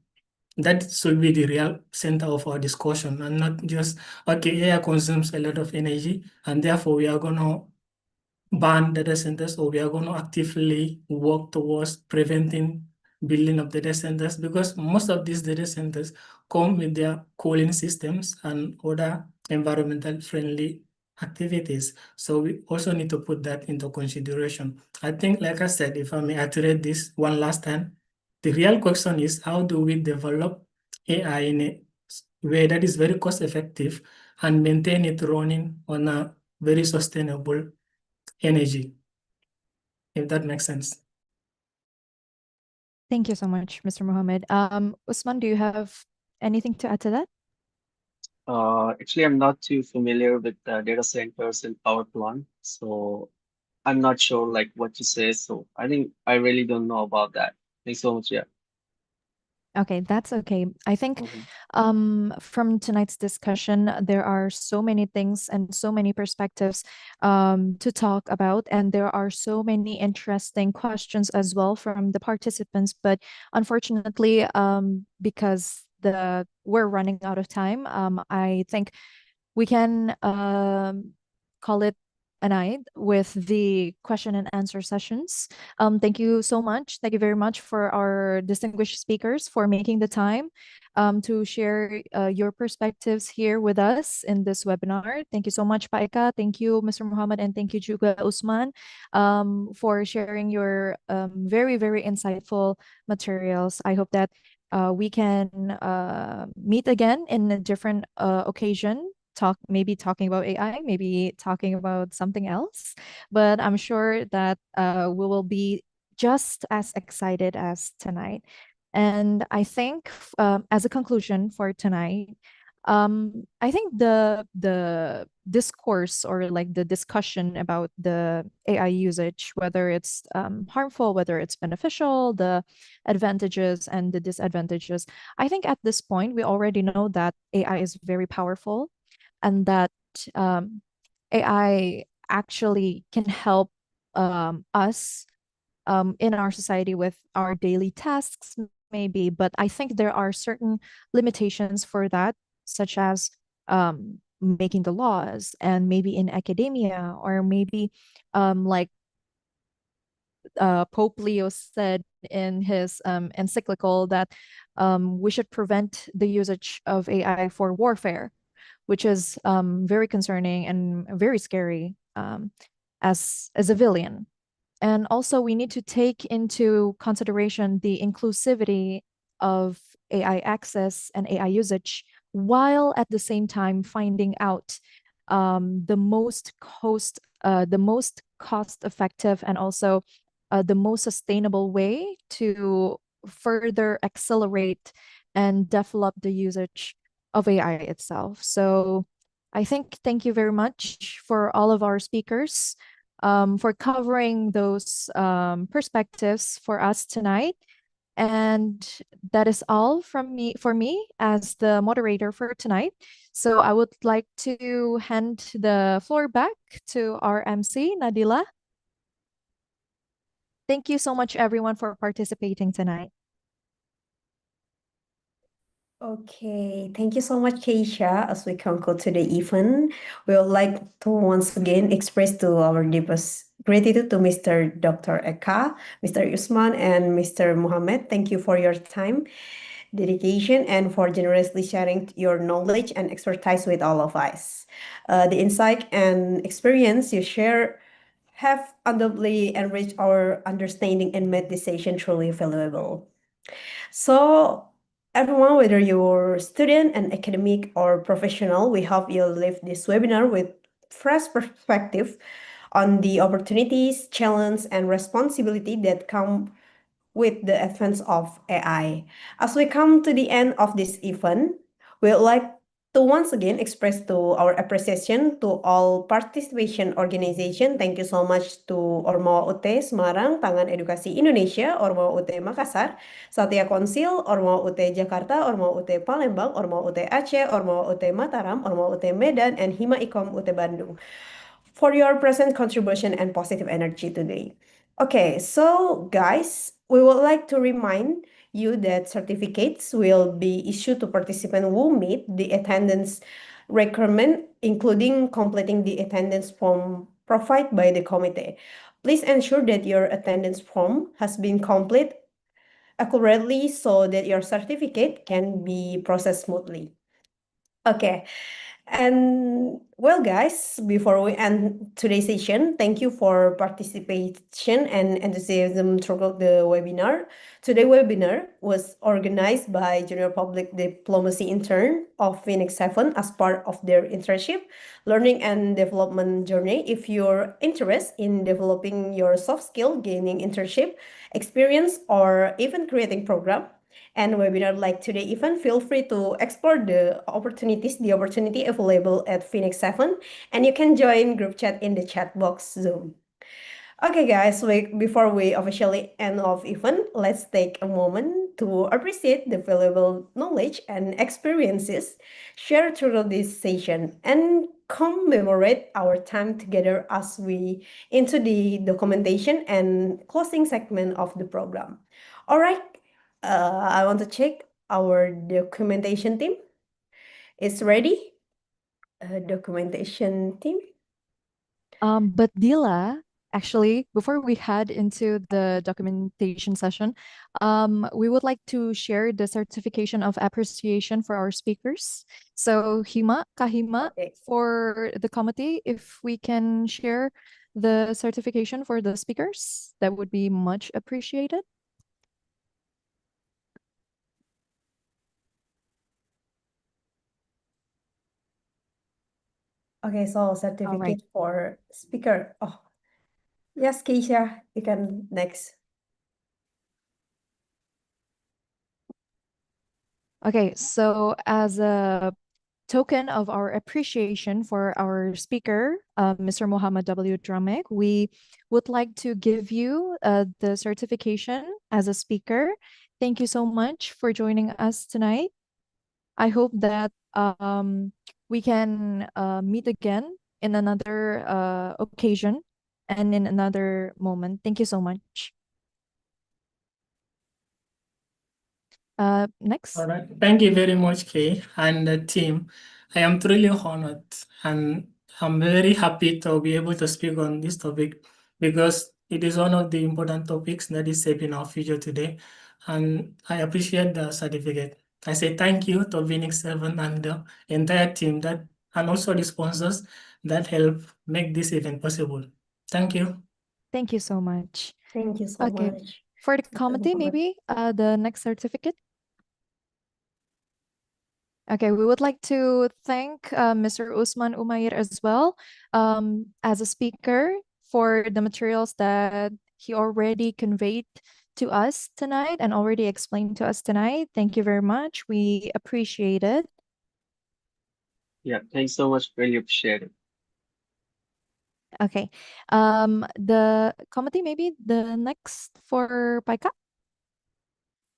that should be the real center of our discussion, and not just, okay, AI consumes a lot of energy, and therefore we are going to ban data centers, or we are going to actively work towards preventing building of data centers, because most of these data centers come with their cooling systems and other environmental friendly activities. So we also need to put that into consideration. I think, like I said, if I may iterate this one last time, the real question is how do we develop AI in a way that is very cost effective and maintain it running on a very sustainable energy, if that makes sense. Thank you so much, Mr. Mohammed. Usman, do you have anything to add to that? Actually, I'm not too familiar with data centers and power plant, so I'm not sure like what you say. So I think I really don't know about that. Thanks so much. Yeah. Okay, that's okay. I think from tonight's discussion, there are so many things and so many perspectives to talk about, and there are so many interesting questions as well from the participants. But unfortunately, because we're running out of time, I think we can call it a night with the question and answer sessions. Thank you so much. Thank you very much for our distinguished speakers for making the time to share your perspectives here with us in this webinar. Thank you so much, Pak Eka. Thank you, Mr. Muhammad, and thank you, juga Usman, for sharing your very, very insightful materials. I hope that we can meet again in a different occasion, maybe talking about AI, maybe talking about something else. But I'm sure that we will be just as excited as tonight. And I think as a conclusion for tonight, I think the discourse or like the discussion about the AI usage, whether it's harmful, whether it's beneficial, the advantages and the disadvantages, I think at this point we already know that AI is very powerful, and that AI actually can help us in our society with our daily tasks, maybe. But I think there are certain limitations for that, such as making the laws, and maybe in academia, or maybe like Pope Leo said in his encyclical that we should prevent the usage of AI for warfare, which is very concerning and very scary as a villain. And also we need to take into consideration the inclusivity of AI access and AI usage, while at the same time finding out the most cost effective and also the most sustainable way to further accelerate and develop the usage of AI itself. So I think thank you very much for all of our speakers for covering those perspectives for us tonight. And that is all from me for me as the moderator for tonight. So I would like to hand the floor back to our MC, Nadila. Thank you so much, everyone, for participating tonight. Okay, thank you so much, Keisha. As we conclude today event, we would like to once again express to our deepest gratitude to Mr. Dr. Eka, Mr. Usman, and Mr. Muhammad. Thank you for your time, dedication, and for generously sharing your knowledge and expertise with all of us. The insight and experience you share have undoubtedly enriched our understanding and made this session truly valuable. So, everyone, whether you're student, an academic, or professional, we hope you'll leave this webinar with fresh perspective on the opportunities, challenge, and responsibility that come with the advance of AI. As we come to the end of this event, we'd like to once again express to our appreciation to all participation organization. Thank you so much to Ormawa UT Semarang, Tangan Edukasi Indonesia, Ormawa UT Makassar, Satya Konsil, Ormawa UT Jakarta, Ormawa UT Palembang, Ormawa UT Aceh, Ormawa UT Mataram, Ormawa UT Medan, and Hima Ikom UT Bandung for your present contribution and positive energy today. Okay, so guys, we would like to remind you that certificates will be issued to participants who meet the attendance requirement, including completing the attendance form provided by the committee. Please ensure that your attendance form has been complete accurately so that your certificate can be processed smoothly. Okay. And well, guys, before we end today's session, thank you for participation and enthusiasm throughout the webinar. Today's webinar was organized by Junior Public Diplomacy Intern of Phoenix 7 as part of their internship, learning and development journey. If you're interested in developing your soft skill, gaining internship experience, or even creating program, and webinar like today even feel free to explore the opportunity available at Phoenix 7, and you can join group chat in the chat box Zoom. Okay guys, before we officially end off event, let's take a moment to appreciate the valuable knowledge and experiences shared through this session and commemorate our time together as we into the documentation and closing segment of the program. All right, I want to check our documentation team. Is ready? Documentation team. But Dila, actually, before we head into the documentation session, we would like to share the certification of appreciation for our speakers. So Kahima, Okay. for the committee, if we can share the certification for the speakers, that would be much appreciated. Okay, so certificate for speaker. Oh, yes, Keisha, you can next. Okay, so as a token of our appreciation for our speaker, Mr. Muhammad W. Dramek, we would like to give you the certification as a speaker. Thank you so much for joining us tonight. I hope that we can meet again in another occasion and in another moment. Thank you so much. Next. All right. Thank you very much, Kay, and the team. I am truly honored and I'm very happy to be able to speak on this topic because it is one of the important topics that is shaping our future today. And I appreciate the certificate. I say thank you to Phoenix 7 and the entire team and also the sponsors that help make this event possible. Thank you. Thank you so much. Thank you so Okay. much. For the Mr. committee, Muhammad. maybe the next certificate. Okay, we would like to thank Mr. Usman Umair as well as a speaker for the materials that he already conveyed to us tonight and already explained to us tonight. Thank you very much. We appreciate it. Yeah, thanks so much. Really appreciate it. Okay. The committee, maybe the next for Paika.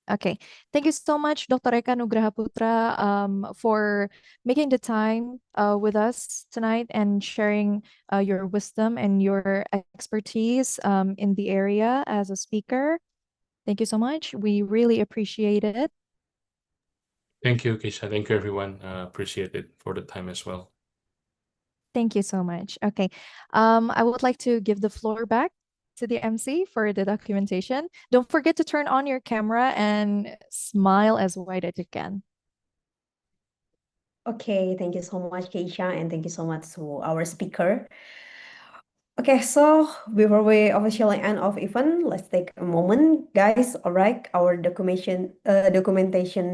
Okay. Thank you so much, Dr. Eka Nugraha Putra, for making the time with us tonight and sharing your wisdom and your expertise in the area as a speaker. Thank you so much. We really appreciate it. Thank you, Keisha. Thank you, everyone. Appreciate it for the time as well. Thank you so much. Okay. I would like to give the floor back to the MC for the documentation. Don't forget to turn on your camera and smile as wide as you can. Okay, thank you so much, Keisha, and thank you so much to our speaker. Okay, so before we officially end off event, let's take a moment, guys. All right, our documentation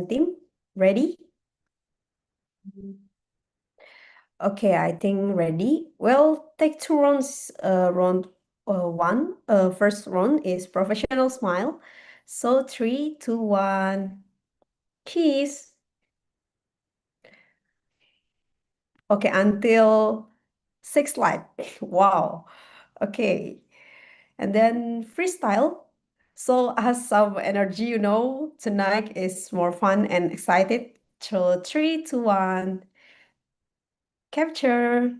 team ready? Okay, I think ready. We'll take two rounds. Round one. First round is professional smile. So 3, 2, 1, kiss. Okay, until 6 slide. Wow. Okay, and then freestyle. So has some energy, tonight is more fun and excited. So 3, 2, 1, capture.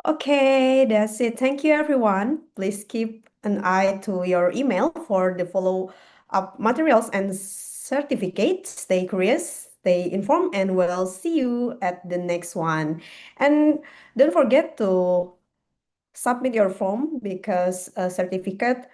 Okay, that's it. Thank you, everyone. Please keep an eye to your email for the follow-up materials and certificates. Stay curious, stay informed, and we'll see you at the next one. And don't forget to submit your form because a certificate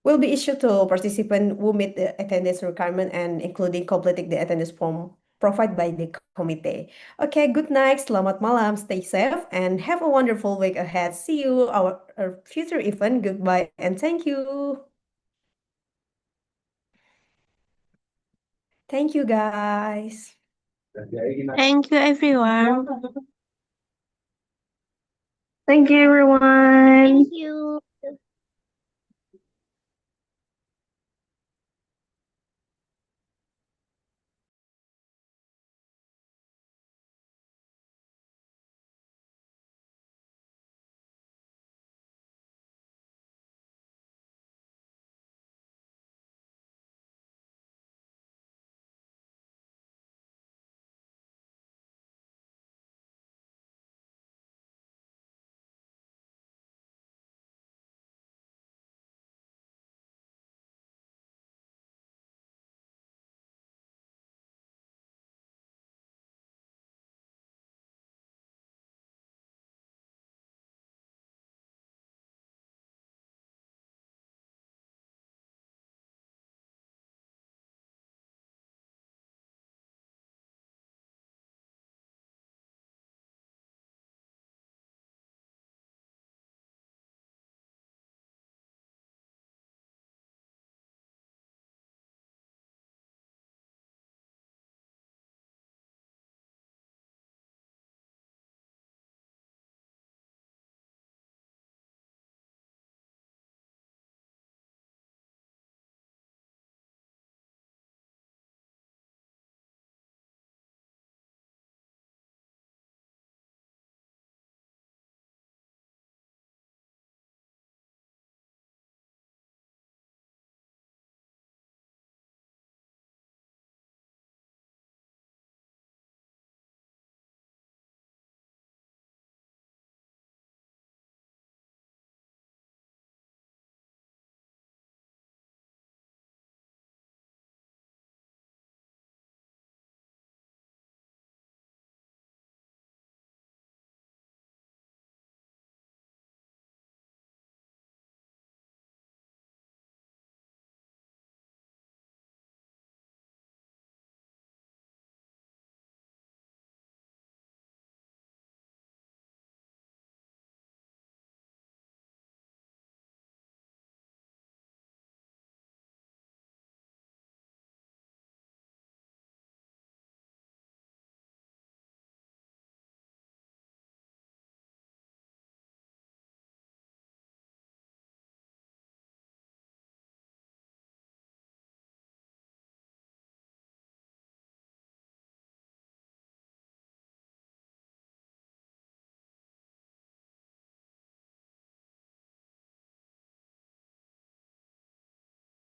will be issued to participants who meet the attendance requirement and including completing the attendance form provided by the committee. Okay, good night, selamat malam, stay safe, and have a wonderful week ahead. See you our future event. Goodbye and thank you. Thank you, guys. Thank you, everyone. Thank you, everyone. Thank you.